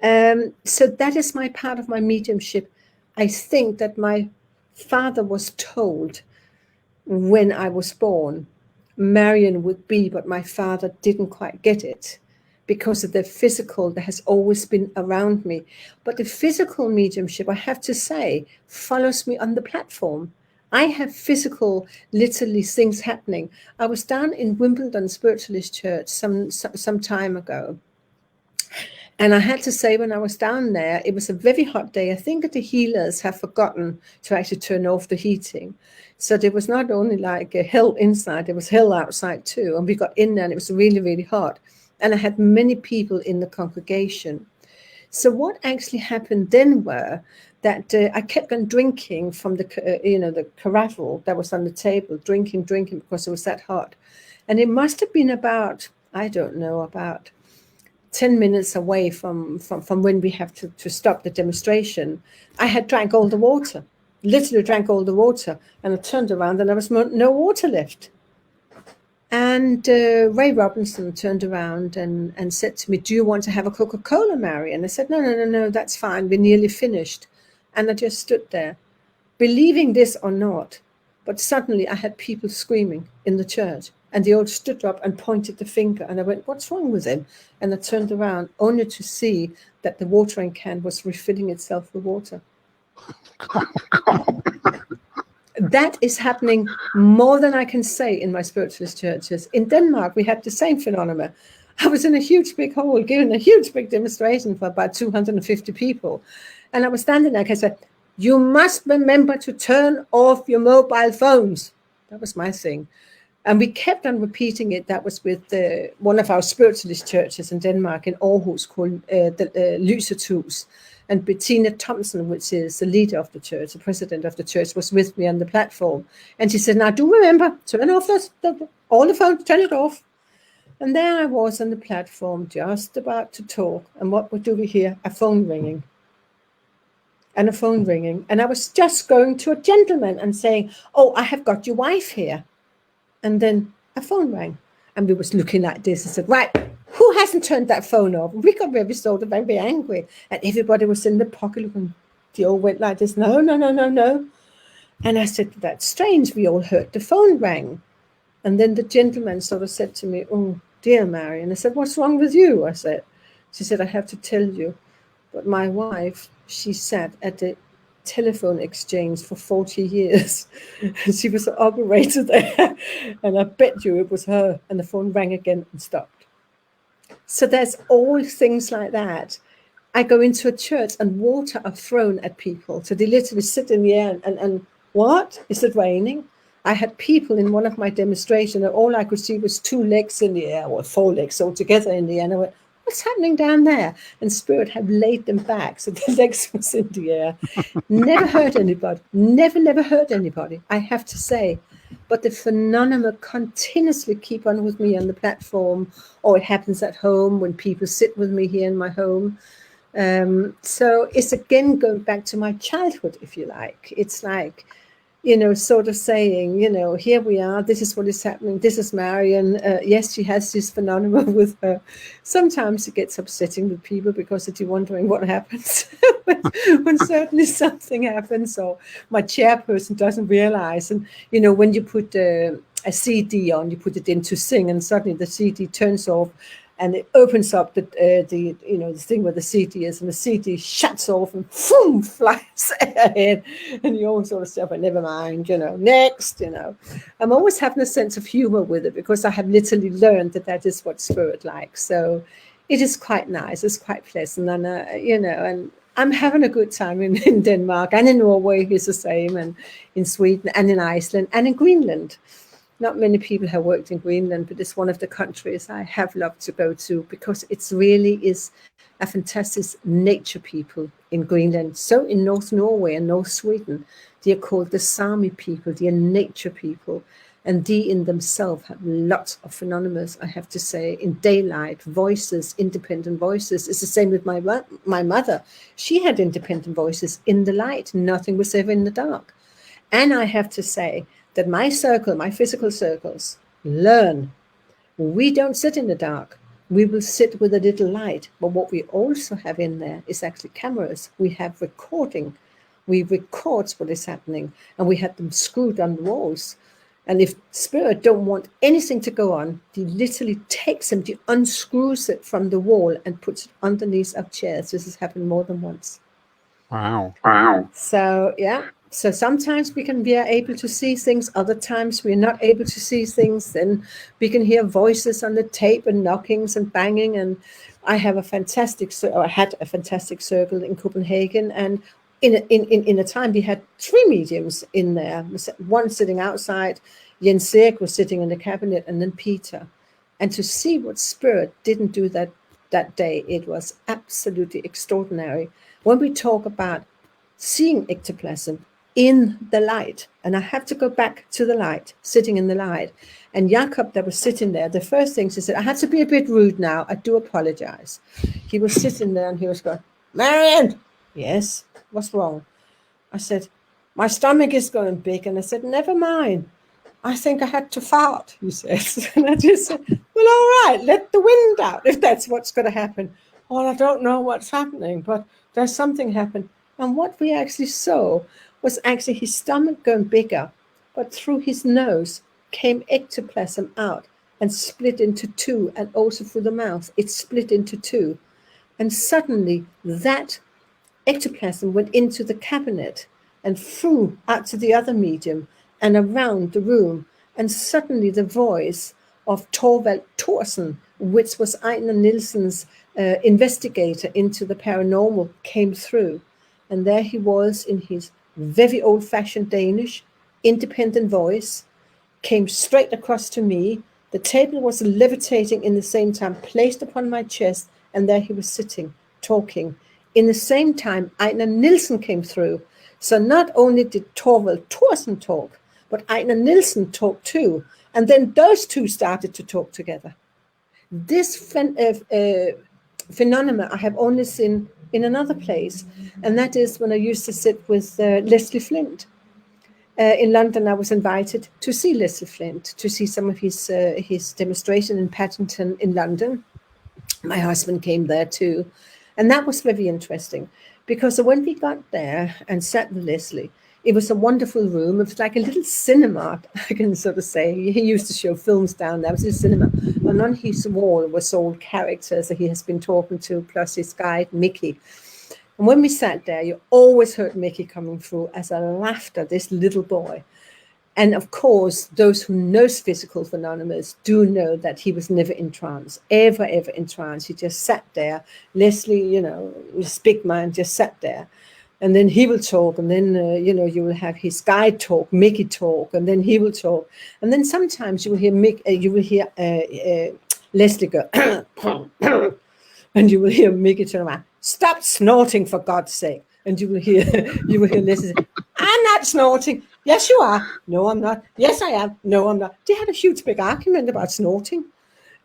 So that is my part of my mediumship. I think that my father was told when I was born, Marion would be, but my father didn't quite get it because of the physical that has always been around me. But the physical mediumship, I have to say, follows me on the platform. I have physical, literally things happening. I was down in Wimbledon Spiritualist Church some time ago. And I had to say, when I was down there, it was a very hot day. I think the healers have forgotten to actually turn off the heating. So there was not only like a hell inside, there was hell outside too. And we got in there and it was really, really hot. And I had many people in the congregation. So what actually happened then were that I kept on drinking from the carafe that was on the table, drinking because it was that hot. And it must have been about 10 minutes away from when we have to stop the demonstration. I had drank all the water, literally drank all the water. And I turned around and there was no water left. And Ray Robinson turned around and said to me, do you want to have a Coca-Cola, Marion? I said, no, that's fine. We're nearly finished. And I just stood there, believing this or not. But suddenly I had people screaming in the church. And they all stood up and pointed the finger. And I went, what's wrong with him? And I turned around only to see that the watering can was refilling itself with water. That is happening more than I can say in my spiritualist churches. In Denmark, we had the same phenomenon. I was in a huge big hall giving a huge big demonstration for about 250 people. And I was standing there and I said, you must remember to turn off your mobile phones. That was my thing. And we kept on repeating it. That was with one of our spiritualist churches in Denmark, in Aarhus, called the Lysets Hus. And Bettina Thompson, which is the leader of the church, the president of the church, was with me on the platform. And she said, now do remember, turn off all the phones, turn it off. And there I was on the platform, just about to talk. And what do we hear? A phone ringing. And a phone ringing. And I was just going to a gentleman and saying, oh, I have got your wife here. And then a phone rang. And we was looking like this and said, right, who hasn't turned that phone off? And we got very angry. And everybody was in the pocket looking. They all went like this, no. And I said, that's strange. We all heard the phone rang. And then the gentleman sort of said to me, oh, dear Marion. I said, what's wrong with you? She said, I have to tell you. But my wife, she sat at the telephone exchange for 40 years. She was an operator there. And I bet you it was her. And the phone rang again and stopped. So there's all things like that. I go into a church and water are thrown at people. So they literally sit in the air and what? Is it raining? I had people in one of my demonstrations and all I could see was 2 legs in the air, or 4 legs all together in the air. And I went, what's happening down there? And Spirit had laid them back. So the legs was in the air. Never hurt anybody. Never hurt anybody, I have to say. But the phenomena continuously keep on with me on the platform, or it happens at home when people sit with me here in my home. So it's again going back to my childhood, if you like. It's like, sort of saying, here we are, this is what is happening, this is Marion. Yes, she has this phenomenon with her. Sometimes it gets upsetting with people because they're wondering what happens when certainly something happens, or my chairperson doesn't realize. And, when you put a CD on, you put it in to sing, and suddenly the CD turns off, and it opens up the thing where the CD is, and the CD shuts off and boom, flies ahead. And you always sort of say, but never mind, next, I'm always having a sense of humor with it, because I have literally learned that is what spirit likes. So it is quite nice. It's quite pleasant. And, and I'm having a good time in Denmark, and in Norway is the same, and in Sweden and in Iceland and in Greenland. Not many people have worked in Greenland, but it's one of the countries I have loved to go to, because it really is a fantastic nature people in Greenland. So in North Norway and North Sweden, they are called the Sami people, they are nature people. And they in themselves have lots of phenomena, I have to say, in daylight, voices, independent voices. It's the same with my mother. She had independent voices in the light. Nothing was ever in the dark. And I have to say, that my circle, my physical circles, learn. We don't sit in the dark. We will sit with a little light. But what we also have in there is actually cameras. We have recording. We record what is happening, and we have them screwed on the walls. And if spirit don't want anything to go on, he literally takes them, he unscrews it from the wall and puts it underneath our chairs. This has happened more than once. Wow. So, yeah. So sometimes we can be able to see things, other times we're not able to see things. Then we can hear voices on the tape and knockings and banging. And I had a fantastic circle in Copenhagen, and in a time we had 3 mediums in there. One sitting outside, Jens Erik was sitting in the cabinet, and then Peter. And to see what spirit didn't do that day, it was absolutely extraordinary. When we talk about seeing ectoplasm in the light, and I have to go back to the light, sitting in the light, and Jakob that was sitting there, the first thing he said, I had to be a bit rude now, I do apologize. He was sitting there and he was going, Marion! Yes, what's wrong? I said, my stomach is going big. And I said, never mind, I think I had to fart, he says. And I just said, well, all right, let the wind out if that's what's going to happen. Well, I don't know what's happening, but there's something happened. And what we actually saw was actually his stomach going bigger, but through his nose came ectoplasm out and split into 2, and also through the mouth, it split into 2. And suddenly that ectoplasm went into the cabinet and flew out to the other medium and around the room. And suddenly the voice of Thorvald Thorsen, which was Einen Nielsen's investigator into the paranormal, came through. And there he was in his very old-fashioned Danish, independent voice, came straight across to me. The table was levitating in the same time, placed upon my chest, and there he was sitting, talking. In the same time, Einen Nielsen came through. So not only did Thorvald Thorsen talk, but Einen Nielsen talked too. And then those 2 started to talk together. This phenomena I have only seen in another place, and that is when I used to sit with Leslie Flint. In London, I was invited to see Leslie Flint, to see some of his demonstration in Paddington in London. My husband came there too. And that was very interesting, because when we got there and sat with Leslie, it was a wonderful room. It was like a little cinema, I can sort of say. He used to show films down there. It was a cinema. And on his wall was all characters that he has been talking to, plus his guide, Mickey. And when we sat there, you always heard Mickey coming through as a laughter, this little boy. And of course, those who know physical phenomena do know that he was never in trance, ever in trance. He just sat there. Leslie, this big man just sat there. And then he will talk, and then, you will have his guide talk, Mickey talk, and then he will talk. And then sometimes you will hear Leslie go, and you will hear Mickey turn around, stop snorting for God's sake. And you will hear Leslie say, I'm not snorting. Yes, you are. No, I'm not. Yes, I am. No, I'm not. They had a huge big argument about snorting.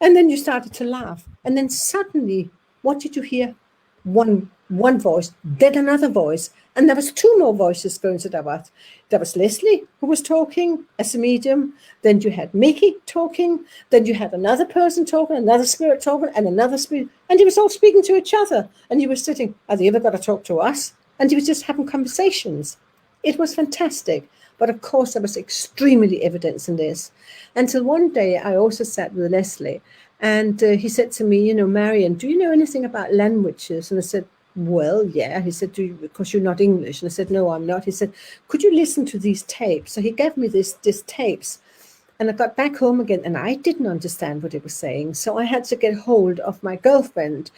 And then you started to laugh. And then suddenly, what did you hear? One one voice, then another voice, and there was two more voices going to that was. There was Leslie, who was talking as a medium, then you had Mickey talking, then you had another person talking, another spirit talking, and another spirit, and he was all speaking to each other, and you were sitting, are they ever going to talk to us? And you were just having conversations. It was fantastic, but of course there was extremely evidence in this. Until one day I also sat with Leslie, and he said to me, Marion, do you know anything about languages? And I said, well, yeah. He said, because you're not English. And I said, no, I'm not. He said, could you listen to these tapes? So he gave me these tapes. And I got back home again, and I didn't understand what he was saying. So I had to get hold of my girlfriend,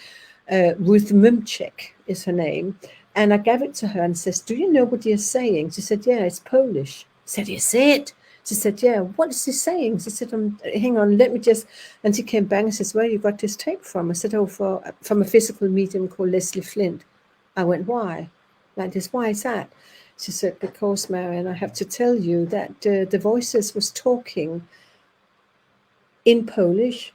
Ruth Mumchek is her name. And I gave it to her and says, do you know what you're saying? She said, yeah, it's Polish. I said, is it? She said, yeah, what is he saying? She said, hang on, let me just, and she came back and says, where you got this tape from? I said, from a physical medium called Leslie Flint. I went, why? Like this, why is that? She said, because, Marion, I have to tell you that the voices was talking in Polish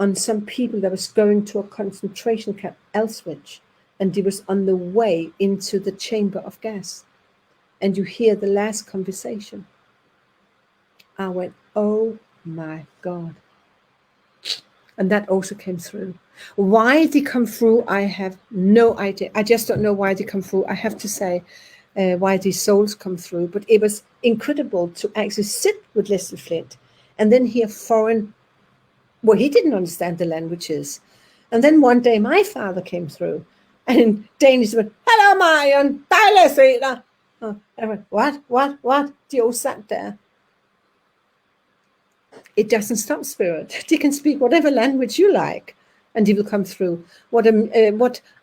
on some people that was going to a concentration camp, Auschwitz, and he was on the way into the chamber of gas. And you hear the last conversation. I went, oh my God. And that also came through. Why they come through, I have no idea. I just don't know why they come through. I have to say why these souls come through. But it was incredible to actually sit with Leslie Flint and then hear foreign, well, he didn't understand the languages. And then one day my father came through and in Danish went, hello, Marion, dejligt at se dig. Oh, I went, what? They all sat there. It doesn't stop, spirit. They can speak whatever language you like, and they will come through. What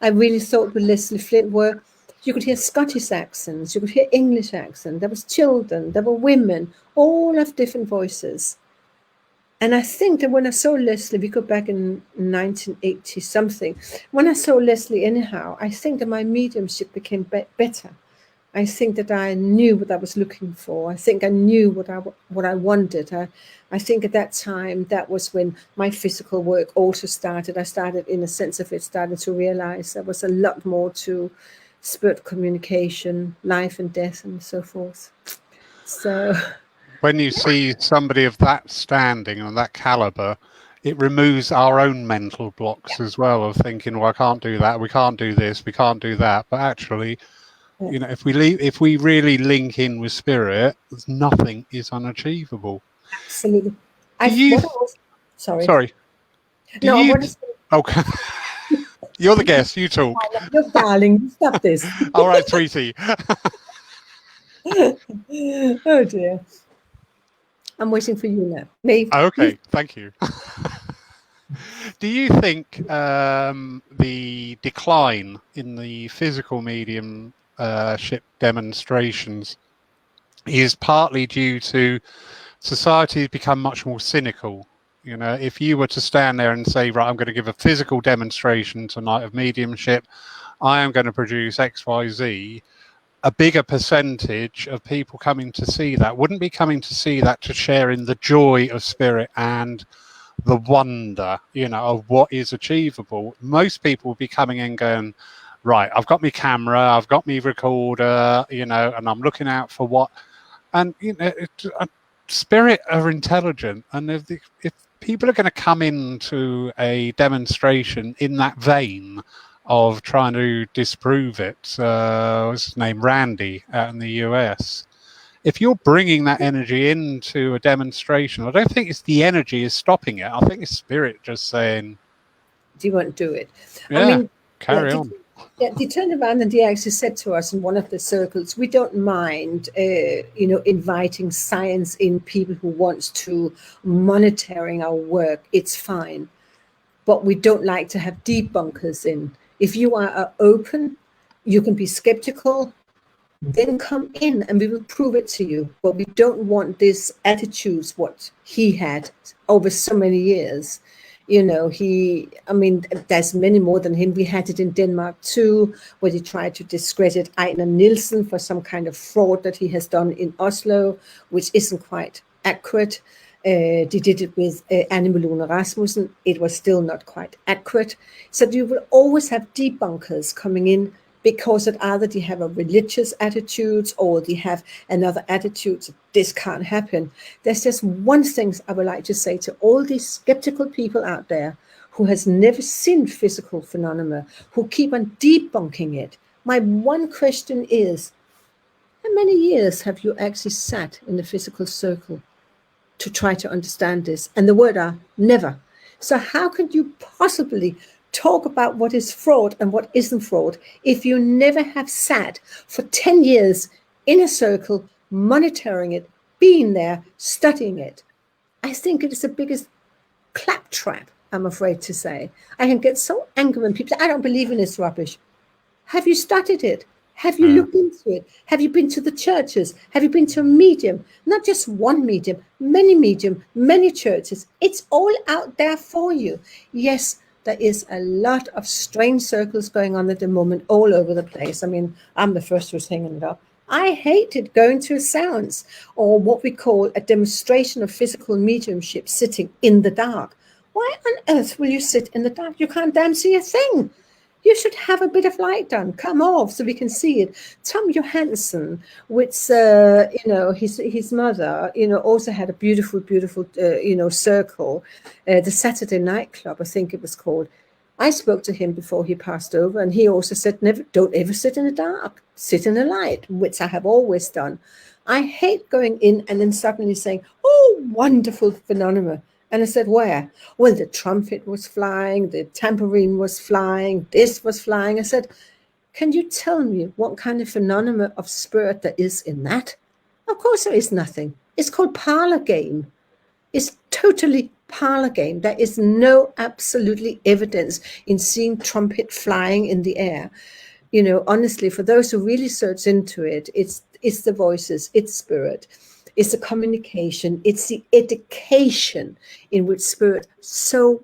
I really thought with Leslie Flint were, you could hear Scottish accents, you could hear English accents. There was children, there were women, all of different voices. And I think that when I saw Leslie, we go back in 1980 something. When I saw Leslie anyhow, I think that my mediumship became better. I think that I knew what I was looking for. I think I knew what I wanted. I think at that time, that was when my physical work also started. I started, in a sense of it, started to realize there was a lot more to spirit communication, life and death, and so forth. So when you see somebody of that standing and that caliber, it removes our own mental blocks as well of thinking, well, I can't do that, we can't do this, we can't do that. But actually, if we really link in with spirit, nothing is unachievable. Absolutely. Sorry. Okay. You're the guest. You talk. You're darling. Stop this. All right, sweetie. Oh dear. I'm waiting for you now. Me. Okay. Thank you. Do you think the decline in the physical mediumship demonstrations is partly due to society has become much more cynical? If you were to stand there and say, right, I'm going to give a physical demonstration tonight of mediumship, I am going to produce X, Y, Z, a bigger percentage of people coming to see that wouldn't be coming to see that to share in the joy of spirit and the wonder, of what is achievable. Most people will be coming in going, right, I've got my camera, I've got my recorder, and I'm looking out for what, and spirit are intelligent, and if people are going to come into a demonstration in that vein of trying to disprove it, what's his name, Randy out in the US, if you're bringing that energy into a demonstration, I don't think it's the energy is stopping it. I think it's spirit just saying, do you want to do it? Yeah, I mean, carry on. They turned around and they actually said to us in one of the circles, we don't mind, inviting science in, people who wants to monitoring our work. It's fine. But we don't like to have debunkers in. If you are open, you can be skeptical, then come in and we will prove it to you. But we don't want this attitudes, what he had over so many years. There's many more than him. We had it in Denmark too, where he tried to discredit Einen Nielsen for some kind of fraud that he has done in Oslo, which isn't quite accurate. They did it with Anne Malone Rasmussen. It was still not quite accurate. So you will always have debunkers coming in because it either they have a religious attitude or they have another attitude. So this can't happen. There's just one thing I would like to say to all these skeptical people out there who has never seen physical phenomena, who keep on debunking it. My one question is, how many years have you actually sat in the physical circle to try to understand this? And the word are never. So how could you possibly talk about what is fraud and what isn't fraud if you never have sat for 10 years in a circle, monitoring it, being there, studying it? I think it is the biggest claptrap, I'm afraid to say. I can get so angry when people say, I don't believe in this rubbish. Have you studied it? Have you looked into it? Have you been to the churches? Have you been to a medium? Not just one medium, many churches. It's all out there for you. Yes, there is a lot of strange circles going on at the moment all over the place. I mean, I'm the first who's hanging it up. I hated going to a seance or what we call a demonstration of physical mediumship sitting in the dark. Why on earth will you sit in the dark? You can't damn see a thing. You should have a bit of light done, come off so we can see it. Tom Johansson, which, his mother, also had a beautiful, circle, the Saturday Night Club, I think it was called. I spoke to him before he passed over, and he also said, don't ever sit in the dark, sit in the light, which I have always done. I hate going in and then suddenly saying, oh, wonderful phenomena. And I said, where? Well, the trumpet was flying, the tambourine was flying, this was flying. I said, can you tell me what kind of phenomena of spirit there is in that? Of course there is nothing. It's called parlor game. It's totally parlor game. There is no absolutely evidence in seeing trumpet flying in the air. Honestly, for those who really search into it, it's the voices, it's spirit. It's the communication, it's the education in which spirit so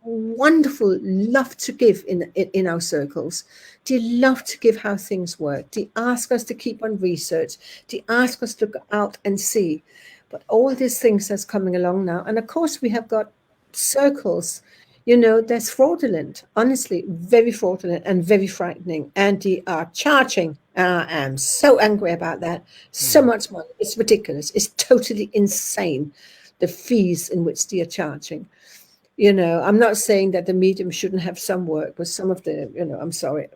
wonderful love to give in our circles. They love to give how things work. They ask us to keep on research. They ask us to go out and see. But all these things that's coming along now, and of course we have got circles, that's fraudulent, honestly, very fraudulent and very frightening. And they are charging. I am so angry about that. So much money. It's ridiculous. It's totally insane, the fees in which they are charging. I'm not saying that the medium shouldn't have some work, but some of the, I'm sorry.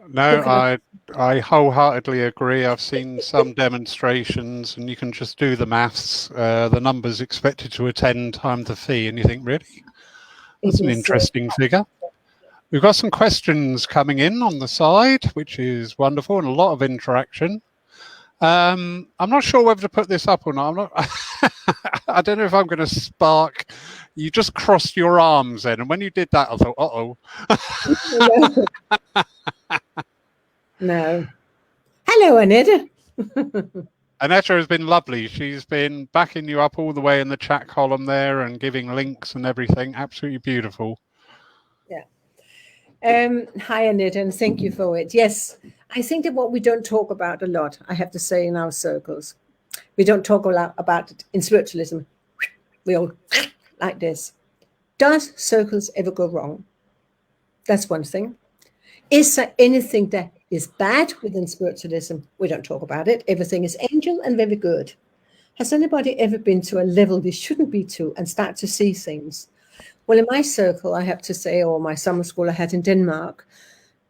No, I wholeheartedly agree. I've seen some demonstrations and you can just do the maths, the numbers expected to attend time the fee, and you think, really? That's an interesting figure. We've got some questions coming in on the side, which is wonderful, and a lot of interaction. I'm not sure whether to put this up or not. I don't know if I'm going to spark. You just crossed your arms then, and when you did that, I thought, No. Hello, Annette. Annette has been lovely. She's been backing you up all the way in the chat column there and giving links and everything. Absolutely beautiful. Yeah. Hi, Annette, and thank you for it. Yes, I think that what we don't talk about a lot, I have to say, in our circles, we don't talk a lot about it in spiritualism. We all like this. Does circles ever go wrong? That's one thing. Is there anything that is bad within spiritualism? We don't talk about it. Everything is angel and very good. Has anybody ever been to a level they shouldn't be to and start to see things? Well, in my circle, I have to say, or my summer school I had in Denmark,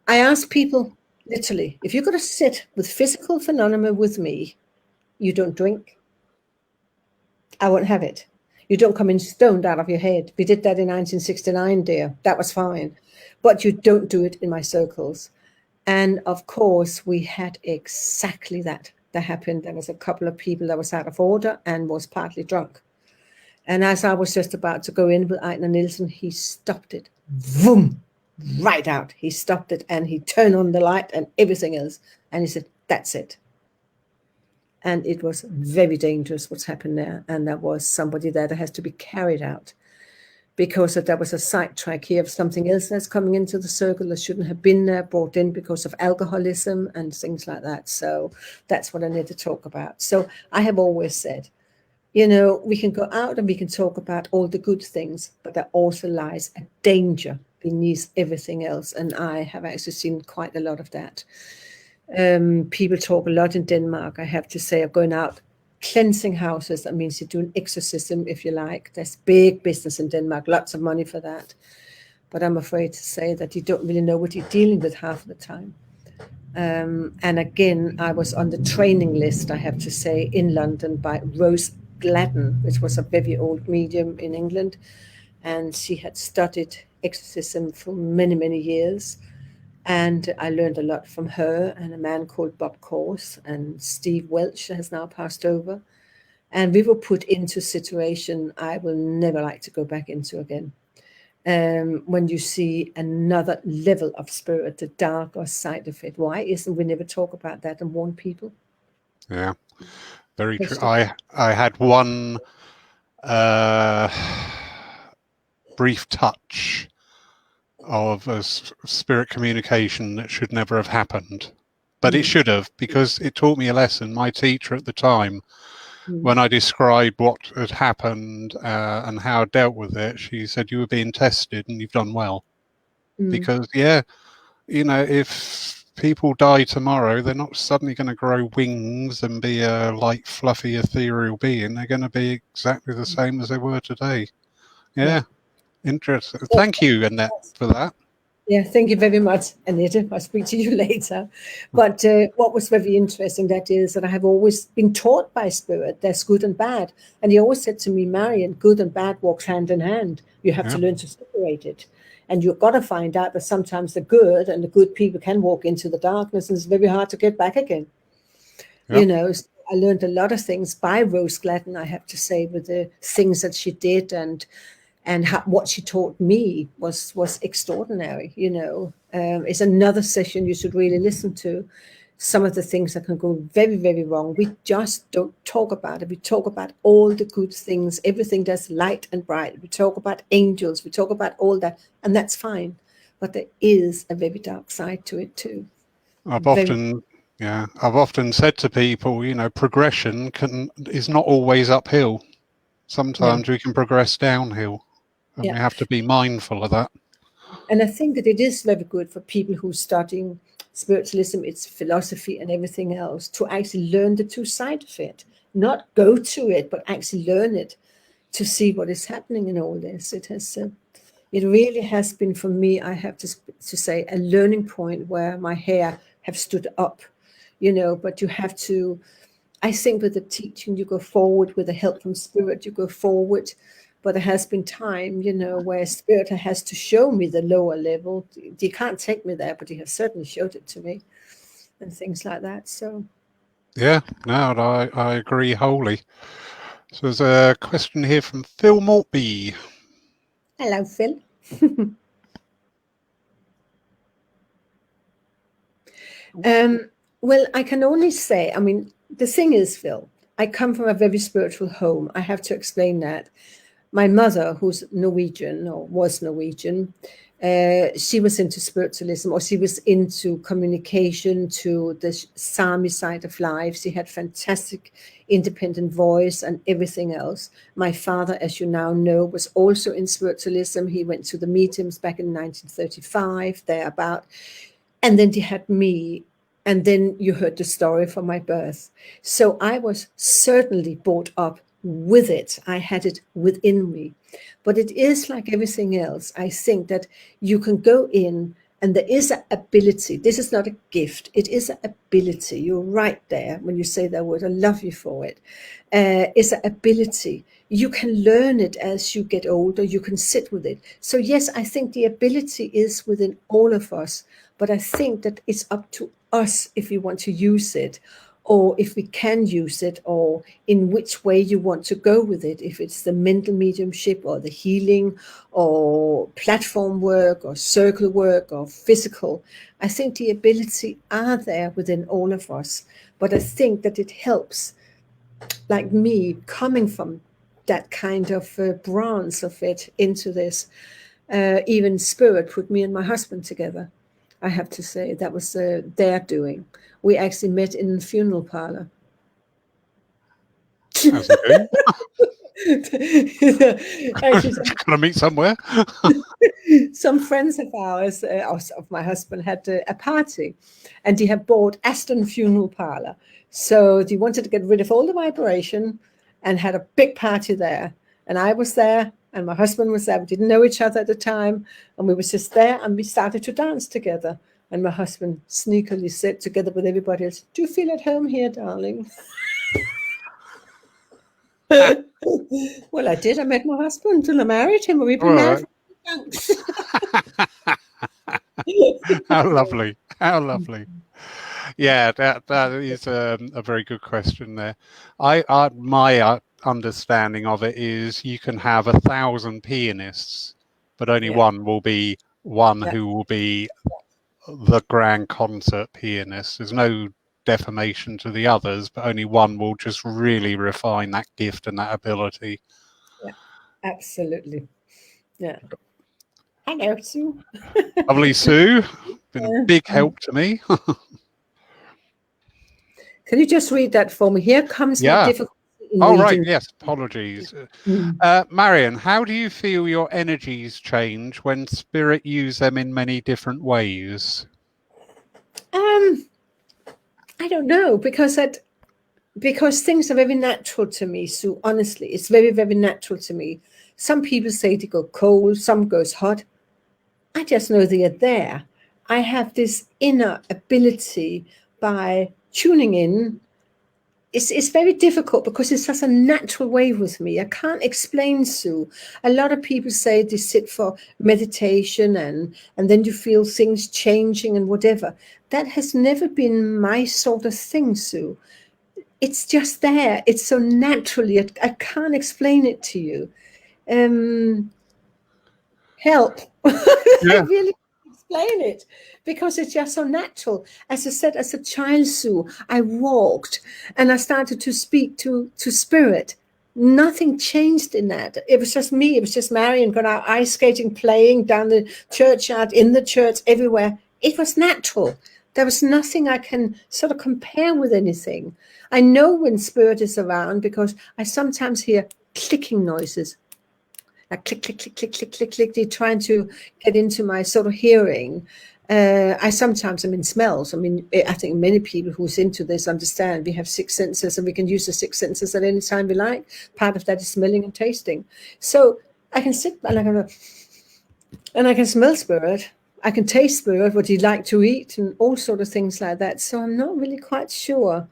I asked people, literally, if you're going to sit with physical phenomena with me, you don't drink. I won't have it. You don't come in stoned out of your head. We did that in 1969, dear. That was fine. But you don't do it in my circles. And of course, we had exactly that happened. There was a couple of people that was out of order and was partly drunk. And as I was just about to go in with Einen Nielsen, he stopped it. Vroom! Right out. He stopped it and he turned on the light and everything else. And he said, that's it. And it was very dangerous what's happened there. And there was somebody there that has to be carried out because there was a sidetrack here of something else that's coming into the circle that shouldn't have been there, brought in because of alcoholism and things like that. So that's what I need to talk about. So I have always said, You know, we can go out and we can talk about all the good things, but there also lies a danger beneath everything else. And I have actually seen quite a lot of that. People talk a lot in Denmark, I have to say, of going out cleansing houses. That means you do an exorcism, if you like. There's big business in Denmark, lots of money for that. But I'm afraid to say that you don't really know what you're dealing with half of the time. And again, I was on the training list, I have to say, in London by Rose Gladden, which was a very old medium in England. And she had studied exorcism for many, many years. And I learned a lot from her and a man called Bob Course, and Steve Welch has now passed over. And we were put into a situation I will never like to go back into again. When you see another level of spirit, the darker side of it. Why isn't we never talk about that and warn people? Yeah, very true. I had one brief touch of a spirit communication that should never have happened, but it should have, because it taught me a lesson. My teacher at the time, when I described what had happened and how I dealt with it, she said, "You were being tested and you've done well." Because, yeah, you know, if people die tomorrow, they're not suddenly going to grow wings and be a light, fluffy, ethereal being. They're going to be exactly the same as they were today. Yeah. Interesting. Thank you, Annette, for that. Yeah, thank you very much, Annette. I'll speak to you later. But what was very interesting, that is that I have always been taught by spirit there's good and bad. And he always said to me, Marion, good and bad walks hand in hand. You have to learn to separate it. And you've got to find out that sometimes the good people can walk into the darkness, and it's very hard to get back again. You know, so I learned a lot of things by Rose Gladden, I have to say, with the things that she did, and what she taught me was extraordinary. You know, it's another session you should really listen to. Some of the things that can go very, very wrong, we just don't talk about it. We talk about all the good things, everything that's light and bright. We talk about angels, we talk about all that, and that's fine. But there is a very dark side to it too. I've often said to people, you know, progression is not always uphill. Sometimes we can progress downhill, and we have to be mindful of that. And I think that it is very good for people who are studying spiritualism, its philosophy and everything else, to actually learn the two sides of it. Not go to it, but actually learn it, to see what is happening in all this. It really has been, for me, I have to say, a learning point where my hair have stood up, you know. But you have to, I think with the teaching, you go forward, with the help from spirit, you go forward. But there has been time, you know, where spirit has to show me the lower level. You can't take me there, but you have certainly showed it to me, and things like that. So, yeah, no, I agree wholly. So there's a question here from Phil Maltby. Hello, Phil. Well, I can only say, I mean, the thing is, Phil, I come from a very spiritual home. I have to explain that. My mother, who's Norwegian, or was Norwegian, she was into spiritualism, or she was into communication, to the Sami side of life. She had fantastic independent voice and everything else. My father, as you now know, was also in spiritualism. He went to the mediums back in 1935, thereabout. And then they had me. And then you heard the story from my birth. So I was certainly brought up with it. I had it within me. But it is like everything else. I think that you can go in, and there is an ability. This is not a gift. It is an ability. You're right there when you say that word. I love you for it. It's an ability. You can learn it as you get older. You can sit with it. So yes, I think the ability is within all of us. But I think that it's up to us if we want to use it, or if we can use it, or in which way you want to go with it. If it's the mental mediumship, or the healing, or platform work, or circle work, or physical. I think the ability are there within all of us. But I think that it helps, like me, coming from that kind of branch of it into this. Even spirit put me and my husband together. I have to say, that was their doing. We actually met in a funeral parlor. As you do. Actually, Gonna meet somewhere. some friends of ours, of my husband, had a party, and they had bought Aston Funeral Parlor. So they wanted to get rid of all the vibration and had a big party there. And I was there, and my husband was there. We didn't know each other at the time, and we were just there, and we started to dance together. And my husband sneakily said, together with everybody else, "Do you feel at home here, darling?" Well, I did. I met my husband and I married him. We've been married. Thanks. How lovely. How lovely. Yeah, that is a very good question there. My understanding of it is you can have 1,000 pianists, but only one will be who will be the grand concert pianist. There's no defamation to the others, but only one will just really refine that gift and that ability. Yeah, absolutely. Yeah. Hello, Sue. Lovely, Sue. Been a big help to me. Can you just read that for me? Here comes the difficulty. Oh, right. Yes. Apologies. Marion, how do you feel your energies change when spirit use them in many different ways? I don't know, because things are very natural to me, Sue. Honestly, it's very, very natural to me. Some people say they go cold, some goes hot. I just know they are there. I have this inner ability by tuning in. It's very difficult because it's such a natural way with me. I can't explain, Sue. A lot of people say they sit for meditation and then you feel things changing and whatever. That has never been my sort of thing, Sue. It's just there. It's so naturally. I can't explain it to you. Help. Yeah. I really can't explain it because it's just so natural. As I said, as a child, Sue, I walked and I started to speak to spirit. Nothing changed in that. It was just me. It was just Marion going out ice skating, playing down the churchyard, in the church, everywhere. It was natural. There was nothing I can sort of compare with anything. I know when spirit is around because I sometimes hear clicking noises. Like click, click, click, click, click, click, click. They're trying to get into my sort of hearing. I sometimes am in smells. I mean, I think many people who's into this understand we have 6 senses and we can use the 6 senses at any time we like. Part of that is smelling and tasting. So I can sit and I can smell spirit. I can taste spirit, what you like to eat and all sort of things like that. So I'm not really quite sure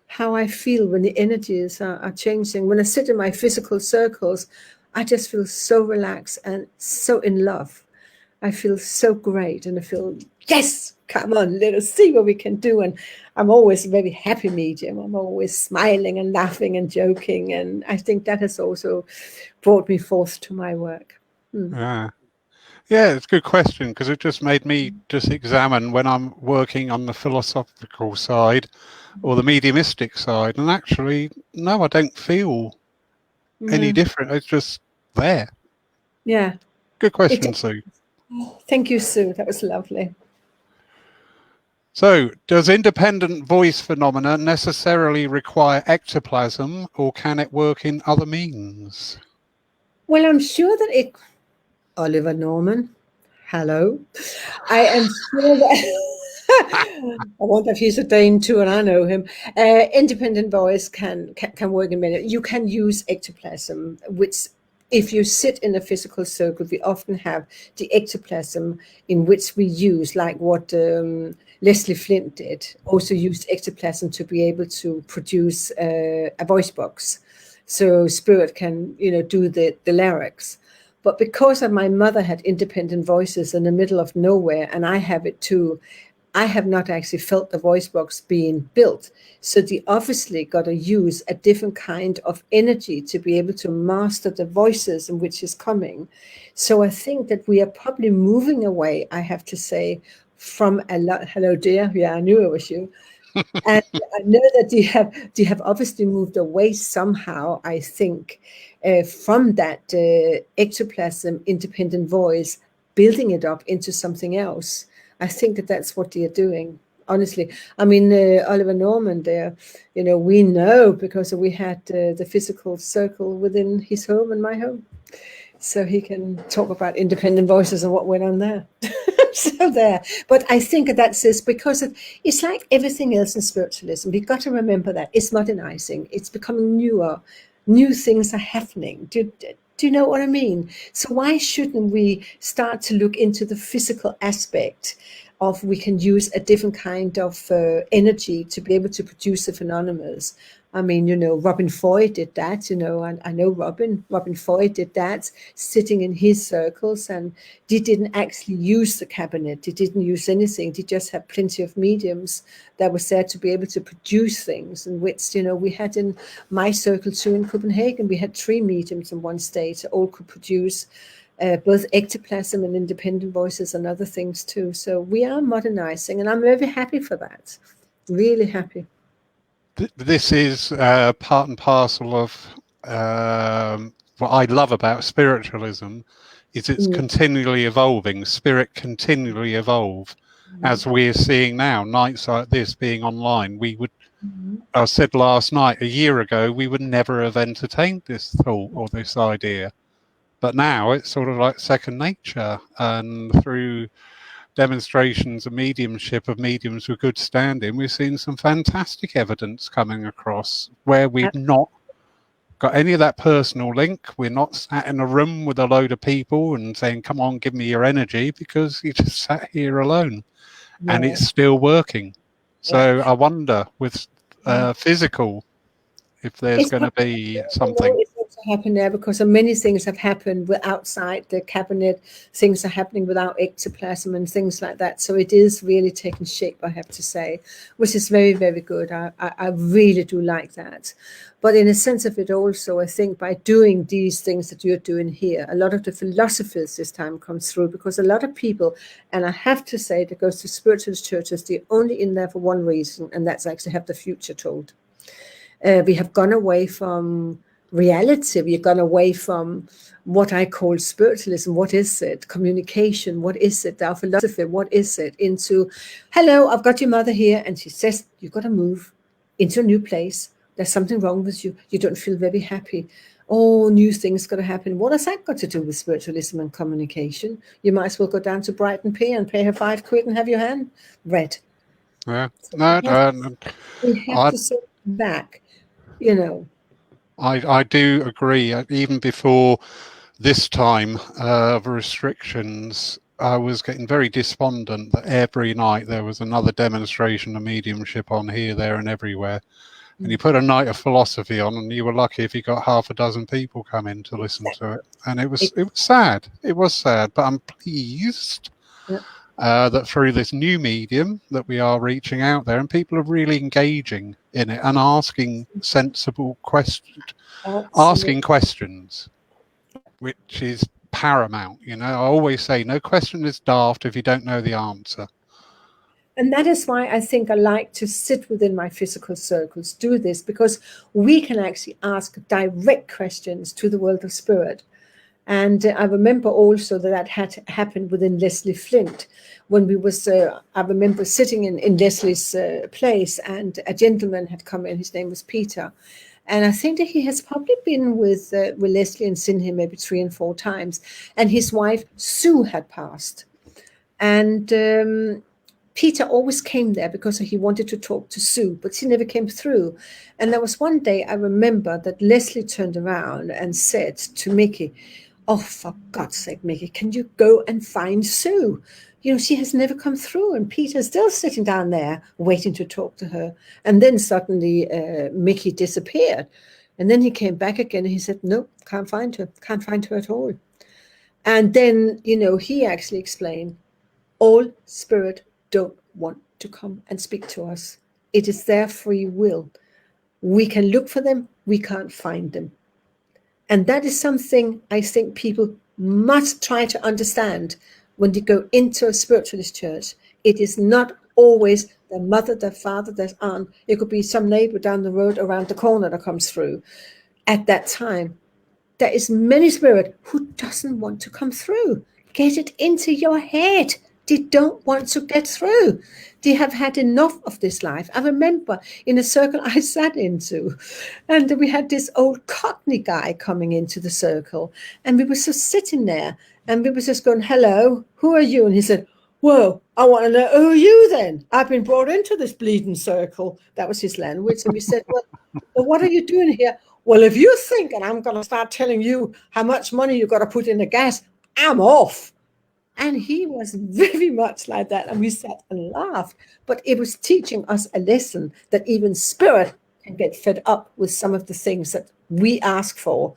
how I feel when the energies are changing. When I sit in my physical circles, I just feel so relaxed and so in love. I feel so great and I feel, yes, come on, let us see what we can do. And I'm always a very happy medium. I'm always smiling and laughing and joking. And I think that has also brought me forth to my work. Yeah, it's a good question because it just made me just examine when I'm working on the philosophical side or the mediumistic side. And actually, no, I don't feel any different. It's just there. Yeah. Good question, Sue. Thank you, Sue. That was lovely. So, does independent voice phenomena necessarily require ectoplasm or can it work in other means? Well, I'm sure that it... Oliver Norman, hello. I am sure that... I wonder if he's a Dane too, and I know him. Independent voice can work in many. You can use ectoplasm, which if you sit in a physical circle, we often have the ectoplasm in which we use, like what Leslie Flint did, also used ectoplasm to be able to produce a voice box. So spirit can, do the lyrics. But because of my mother had independent voices in the middle of nowhere, and I have it too, I have not actually felt the voice box being built. So they obviously got to use a different kind of energy to be able to master the voices in which is coming. So I think that we are probably moving away, I have to say, from a lot. Hello, dear. Yeah, I knew it was you. And I know that they have obviously moved away somehow, I think, from that ectoplasm, independent voice, building it up into something else. I think that that's what they are doing. honestly. I mean, Oliver Norman there, we know because we had the physical circle within his home and my home. So he can talk about independent voices and what went on there. So there. But I think that's this because it's like everything else in spiritualism. We've got to remember that it's modernizing. It's becoming newer. New things are happening. Do you know what I mean? So why shouldn't we start to look into the physical aspect of we can use a different kind of energy to be able to produce the phenomena? I mean, Robin Foy did that, and I know Robin Foy did that, sitting in his circles, and he didn't actually use the cabinet. He didn't use anything. He just had plenty of mediums that was there to be able to produce things, and which, we had in my circle too in Copenhagen, we had 3 mediums in one stage that all could produce both ectoplasm and independent voices and other things too. So we are modernizing, and I'm very happy for that. Really happy. This is part and parcel of what I love about spiritualism is it's continually evolving. Spirit continually evolve, as we're seeing now. Nights like this being online, we would. I said last night, a year ago, we would never have entertained this thought or this idea, but now it's sort of like second nature, and through demonstrations of mediumship of mediums with good standing, we've seen some fantastic evidence coming across where we've not got any of that personal link. We're not sat in a room with a load of people and saying, come on, give me your energy, because you just sat here alone and it's still working. So I wonder with physical, if there's going to be something. It's also happened there because many things have happened outside the cabinet. Things are happening without ectoplasm and things like that. So it is really taking shape, I have to say, which is very, very good. I really do like that. But in a sense of it also, I think by doing these things that you're doing here, a lot of the philosophies this time comes through, because a lot of people, and I have to say that goes to spiritualist churches, they're only in there for one reason, and that's actually have the future told. We have gone away from reality. We've gone away from what I call spiritualism. What is it? Communication. What is it? Our philosophy. What is it? Into, hello, I've got your mother here, and she says, you've got to move into a new place. There's something wrong with you. You don't feel very happy. Oh, new things got to happen. What has that got to do with spiritualism and communication? You might as well go down to Brighton Pier and pay her £5 and have your hand read. Yeah. So No, we have to sit back. I do agree. Even before this time of restrictions, I was getting very despondent that every night there was another demonstration of mediumship on here, there and everywhere. And you put a night of philosophy on, and you were lucky if you got half a dozen people come in to listen to it. And it was sad. It was sad, but I'm pleased that through this new medium that we are reaching out there, and people are really engaging in it and asking sensible questions, asking questions, which is paramount. I always say no question is daft if you don't know the answer. And that is why I think I like to sit within my physical circles, do this, because we can actually ask direct questions to the world of spirit. And I remember also that had happened within Leslie Flint when we was, I remember sitting in Leslie's place, and a gentleman had come in, his name was Peter. And I think that he has probably been with Leslie and seen him maybe 3 and 4 times. And his wife, Sue, had passed. And Peter always came there because he wanted to talk to Sue, but she never came through. And there was one day I remember that Leslie turned around and said to Mickey, oh, for God's sake, Mickey, can you go and find Sue? She has never come through. And Peter's still sitting down there waiting to talk to her. And then suddenly Mickey disappeared. And then he came back again and he said, no, can't find her at all. And then, he actually explained, all spirit don't want to come and speak to us. It is their free will. We can look for them. We can't find them. And that is something I think people must try to understand when they go into a spiritualist church. It is not always their mother, their father, their aunt. It could be some neighbor down the road around the corner that comes through. At that time, there is many spirit who doesn't want to come through. Get it into your head. They don't want to get through. They have had enough of this life. I remember in a circle I sat into, and we had this old Cockney guy coming into the circle, and we were just sitting there, and we were just going, hello, who are you? And he said, well, I want to know, who are you then? I've been brought into this bleeding circle. That was his language. And we said, well, what are you doing here? Well, if you think, and I'm going to start telling you how much money you got to put in the gas, I'm off. And he was very much like that. And we sat and laughed. But it was teaching us a lesson that even spirit can get fed up with some of the things that we ask for.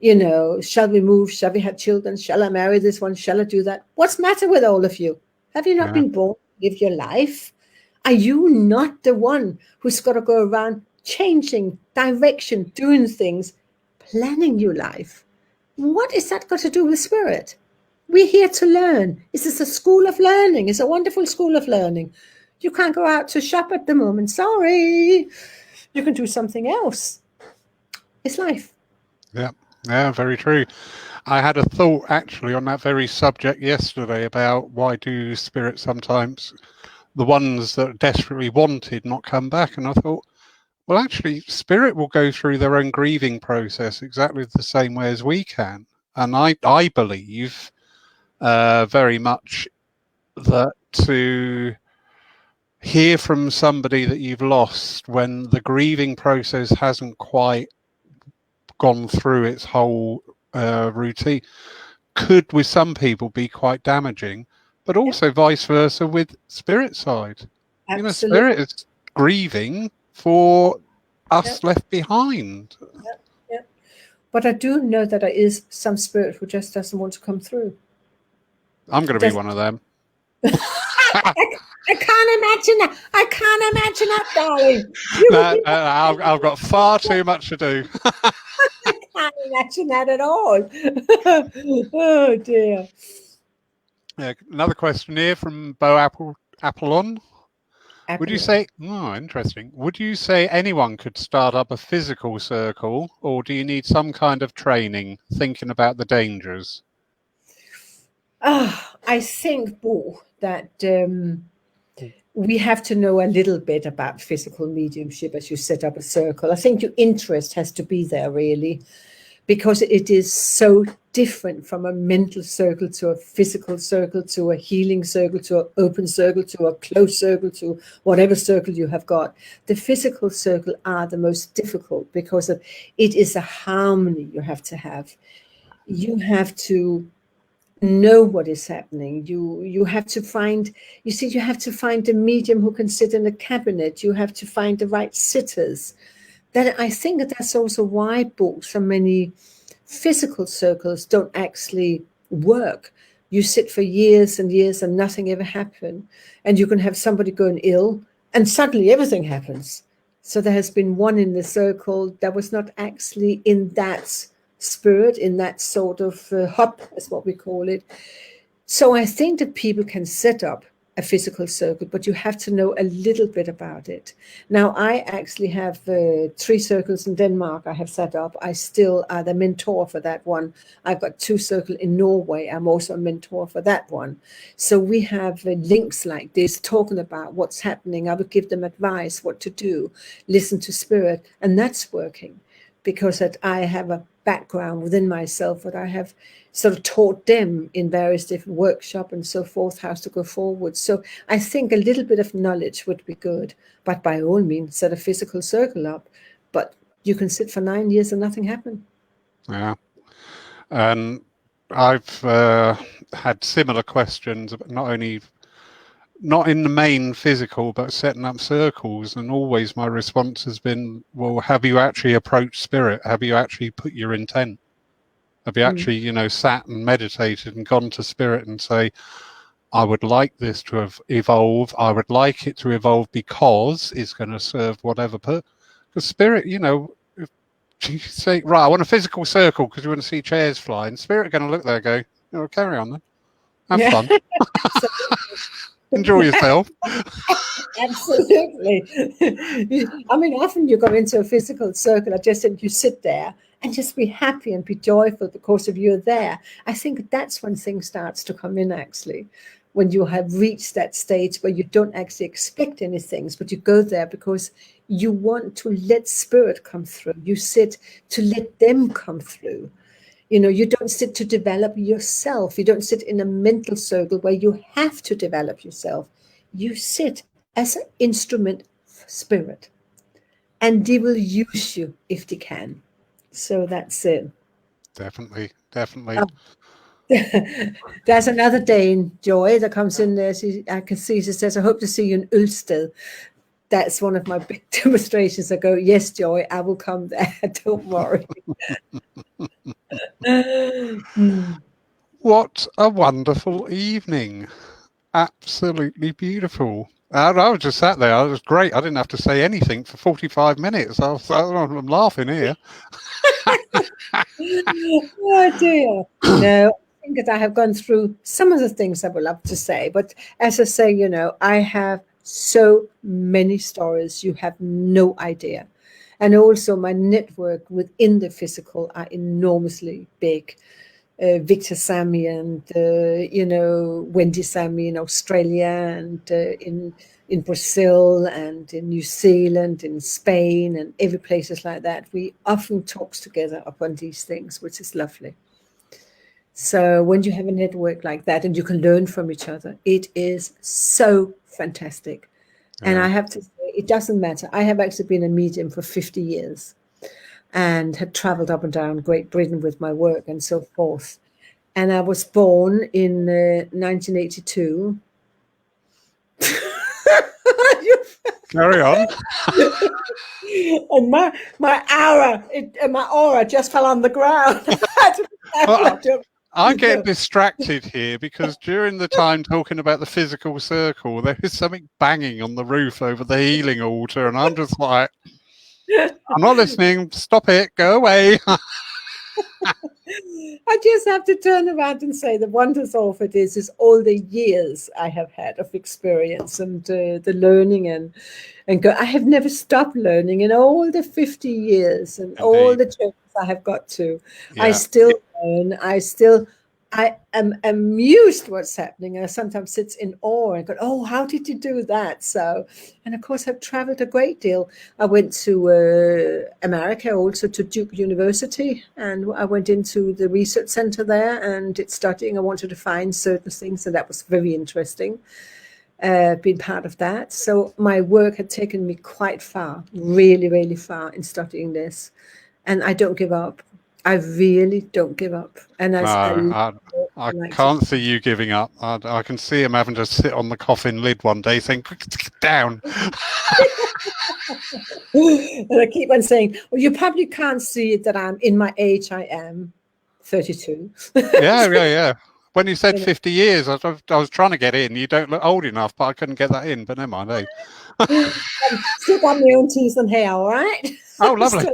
You know, shall we move? Shall we have children? Shall I marry this one? Shall I do that? What's the matter with all of you? Have you not been born to live your life? Are you not the one who's got to go around changing direction, doing things, planning your life? What is that got to do with spirit? We're here to learn. This is a school of learning. It's a wonderful school of learning. You can't go out to shop at the moment. Sorry. You can do something else. It's life. Yeah, very true. I had a thought actually on that very subject yesterday about why do spirits sometimes, the ones that desperately wanted, not come back. And I thought, well, actually, spirit will go through their own grieving process exactly the same way as we can. And I believe very much that to hear from somebody that you've lost when the grieving process hasn't quite gone through its whole routine could with some people be quite damaging, but also vice versa with spirit side. Absolutely. You know, spirit is grieving for us left behind. But I do know that there is some spirit who just doesn't want to come through. I'm going to be one of them. I can't imagine that. I can't imagine that, darling. I've got far too much to do. I can't imagine that at all. Oh dear. Another question here from Bo Apollon. Would you say, interesting. Would you say anyone could start up a physical circle, or do you need some kind of training, thinking about the dangers? I think, Bo, that we have to know a little bit about physical mediumship as you set up a circle. I think your interest has to be there, really, because it is so different from a mental circle to a physical circle to a healing circle to an open circle to a closed circle to whatever circle you have got. The physical circle are the most difficult because it is a harmony you have to have. You have to know what is happening. You have to find, you have to find a medium who can sit in a cabinet. You have to find the right sitters. That I think that's also why so many physical circles don't actually work. You sit for years and years and nothing ever happened. And you can have somebody going ill and suddenly everything happens. So there has been one in the circle that was not actually in that spirit, in that sort of hub, is what we call it. So I think that people can set up a physical circle, but you have to know a little bit about it. Now, I actually have 3 circles in Denmark I have set up. I still are the mentor for that one. I've got 2 circles in Norway. I'm also a mentor for that one. So we have links like this talking about what's happening. I would give them advice, what to do, listen to spirit, and that's working because I have a background within myself that I have sort of taught them in various different workshops and so forth, how to go forward. So I think a little bit of knowledge would be good, but by all means, set a physical circle up. But you can sit for 9 years and nothing happened. Yeah. And I've had similar questions, not in the main physical, but setting up circles. And always my response has been, well, have you actually approached spirit? Have you actually put your intent? Have you actually, sat and meditated and gone to spirit and say, I would like this to have evolved. I would like it to evolve because it's going to serve whatever purpose. Because spirit, if you say, right, I want a physical circle because you want to see chairs flying, spirit going to look there and go, carry on then. Have fun. Enjoy yourself. Absolutely. I mean, often you go into a physical circle, I just think you sit there and just be happy and be joyful because of you're there. I think that's when things starts to come in, actually, when you have reached that stage where you don't actually expect any things, but you go there because you want to let spirit come through. You sit to let them come through. You know, you don't sit to develop yourself. You don't sit in a mental circle where you have to develop yourself. You sit as an instrument for spirit, and they will use you if they can. So that's it. Definitely. There's another Dane, Joy, that comes in there. I can see she says, I hope to see you in Ulsted. That's one of my big demonstrations. I go, yes, Joy, I will come there. Don't worry. What a wonderful evening. Absolutely beautiful. I was just sat there. It was great. I didn't have to say anything for 45 minutes. I'm laughing here. Oh, dear. No, I think that I have gone through some of the things I would love to say. But as I say, you know, I have so many stories. You have no idea. And also my network within the physical are enormously big. Victor Sammy and, you know, Wendy Sammy in Australia and in Brazil and in New Zealand, in Spain and every places like that. We often talk together upon these things, which is lovely. So when you have a network like that and you can learn from each other, it is so fantastic. Yeah. And I have to say, it doesn't matter. I have actually been a medium for 50 years. And had traveled up and down Great Britain with my work and so forth. And I was born in 1982. Carry on. And my aura just fell on the ground. I get distracted here because during the time talking about the physical circle, there is something banging on the roof over the healing altar, and I'm just like, I'm not listening. Stop it. Go away. I just have to turn around and say the wonders of it is all the years I have had of experience and the learning and I have never stopped learning in all the 50 years and Indeed. All the churches I have got to. Yeah. I still learn. I am amused what's happening, and I sometimes sit in awe and go, oh, how did you do that? So, and of course, I've traveled a great deal. I went to America, also to Duke University, and I went into the research center there and did studying. I wanted to find certain things, and that was very interesting, being part of that. So my work had taken me quite far, really, really far in studying this, and I don't give up. I really don't give up. And I can't see you giving up. I can see him having to sit on the coffin lid one day saying, down. And I keep on saying, well, you probably can't see that I'm in my age. I am 32. Yeah. When you said 50 years, I was trying to get in. You don't look old enough, but I couldn't get that in. But never mind, eh? Still got my own teeth and hair, all right? Oh, lovely.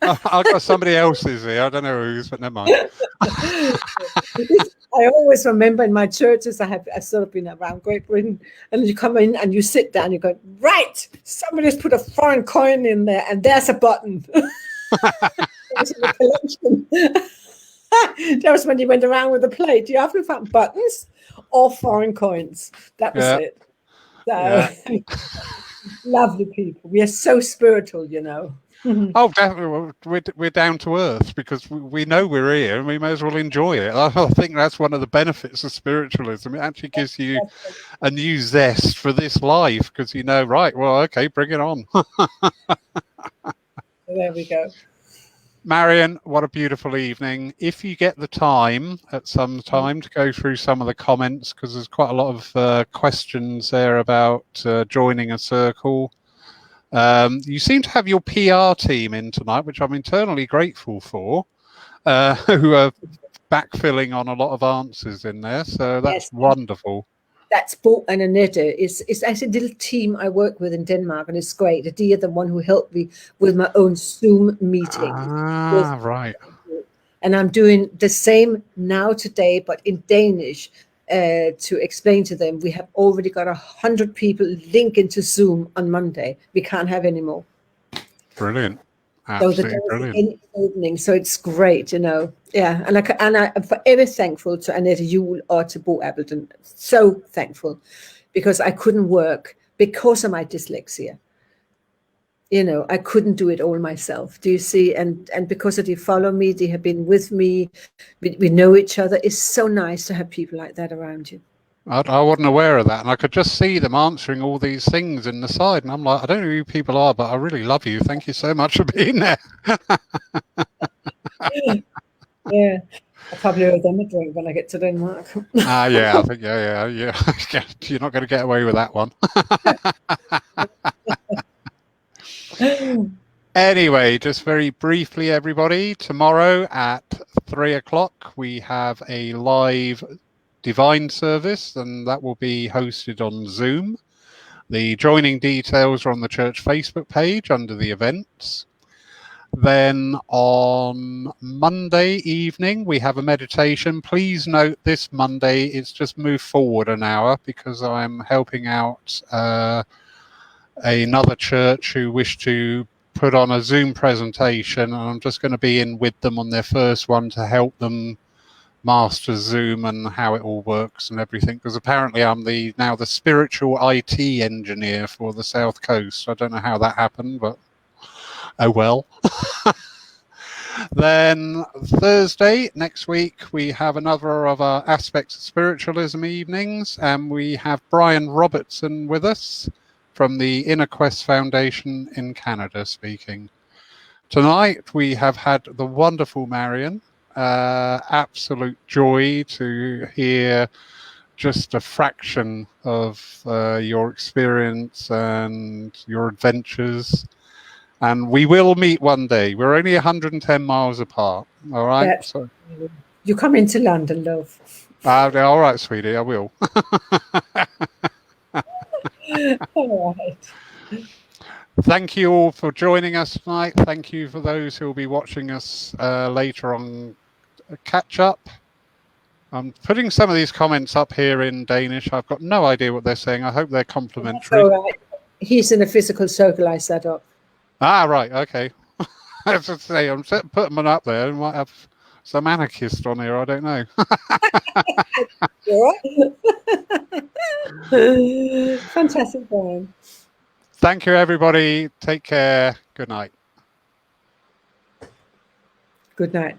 I've got somebody else's here. I don't know whose, but never mind. I always remember in my churches, I've sort of been around Great Britain, and you come in and you sit down, you go, right, somebody's put a foreign coin in there, and there's a button. That was in the collection. That was when you went around with a plate. You often found buttons or foreign coins. That was it. So, lovely people. We are so spiritual, you know. Oh, definitely. We're down to earth because we know we're here and we may as well enjoy it. I think that's one of the benefits of spiritualism. It actually gives you a new zest for this life because you know, right, well, okay, bring it on. There we go. Marion, what a beautiful evening. If you get the time at some time to go through some of the comments, because there's quite a lot of questions there about joining a circle. You seem to have your PR team in tonight, which I'm internally grateful for, who are backfilling on a lot of answers in there. So that's wonderful. That's Bo and Annette. It's actually a little team I work with in Denmark, and it's great. They are the one who helped me with my own Zoom meeting. Right. And I'm doing the same now today, but in Danish. To explain to them, we have already got 100 people link into Zoom on Monday. We can't have any more. Brilliant. So the Absolutely doors brilliant. again opening, so it's great, you know. Yeah, and I'm forever thankful to Annette Juhl or to Bo Appleton. So thankful, because I couldn't work because of my dyslexia. You know, I couldn't do it all myself. Do you see? And because they follow me, they have been with me. We know each other. It's so nice to have people like that around you. I wasn't aware of that, and I could just see them answering all these things in the side, and I'm like, I don't know who you people are, but I really love you. Thank you so much for being there. Yeah, I probably owe them a drink when I get to Denmark. Yeah, I think yeah. You're not going to get away with that one. Anyway, just very briefly, everybody, tomorrow at 3:00 we have a live divine service, and that will be hosted on Zoom. The joining details are on the church Facebook page under the events. Then on Monday evening, we have a meditation. Please note this Monday, it's just moved forward an hour because I'm helping out another church who wish to put on a Zoom presentation, and I'm just going to be in with them on their first one to help them master Zoom and how it all works and everything, because apparently I'm now the spiritual IT engineer for the South Coast. I don't know how that happened, but oh well. Then Thursday next week we have another of our Aspects of Spiritualism evenings, and we have Brian Robertson with us from the Inner Quest Foundation in Canada speaking. Tonight we have had the wonderful Marion. Absolute joy to hear just a fraction of your experience and your adventures. And we will meet one day. We're only 110 miles apart. All right. So, you come into London, love. all right, sweetie, I will. All right. Thank you all for joining us tonight. Thank you for those who will be watching us later on catch up. I'm putting some of these comments up here in Danish. I've got no idea what they're saying. I hope they're complimentary. That's all right. He's in a physical circle I set up. Ah, right. Okay. I have to say, I'm putting them up there. I might have some anarchist on here. I don't know. Fantastic, Brian. Thank you, everybody. Take care. Good night. Good night.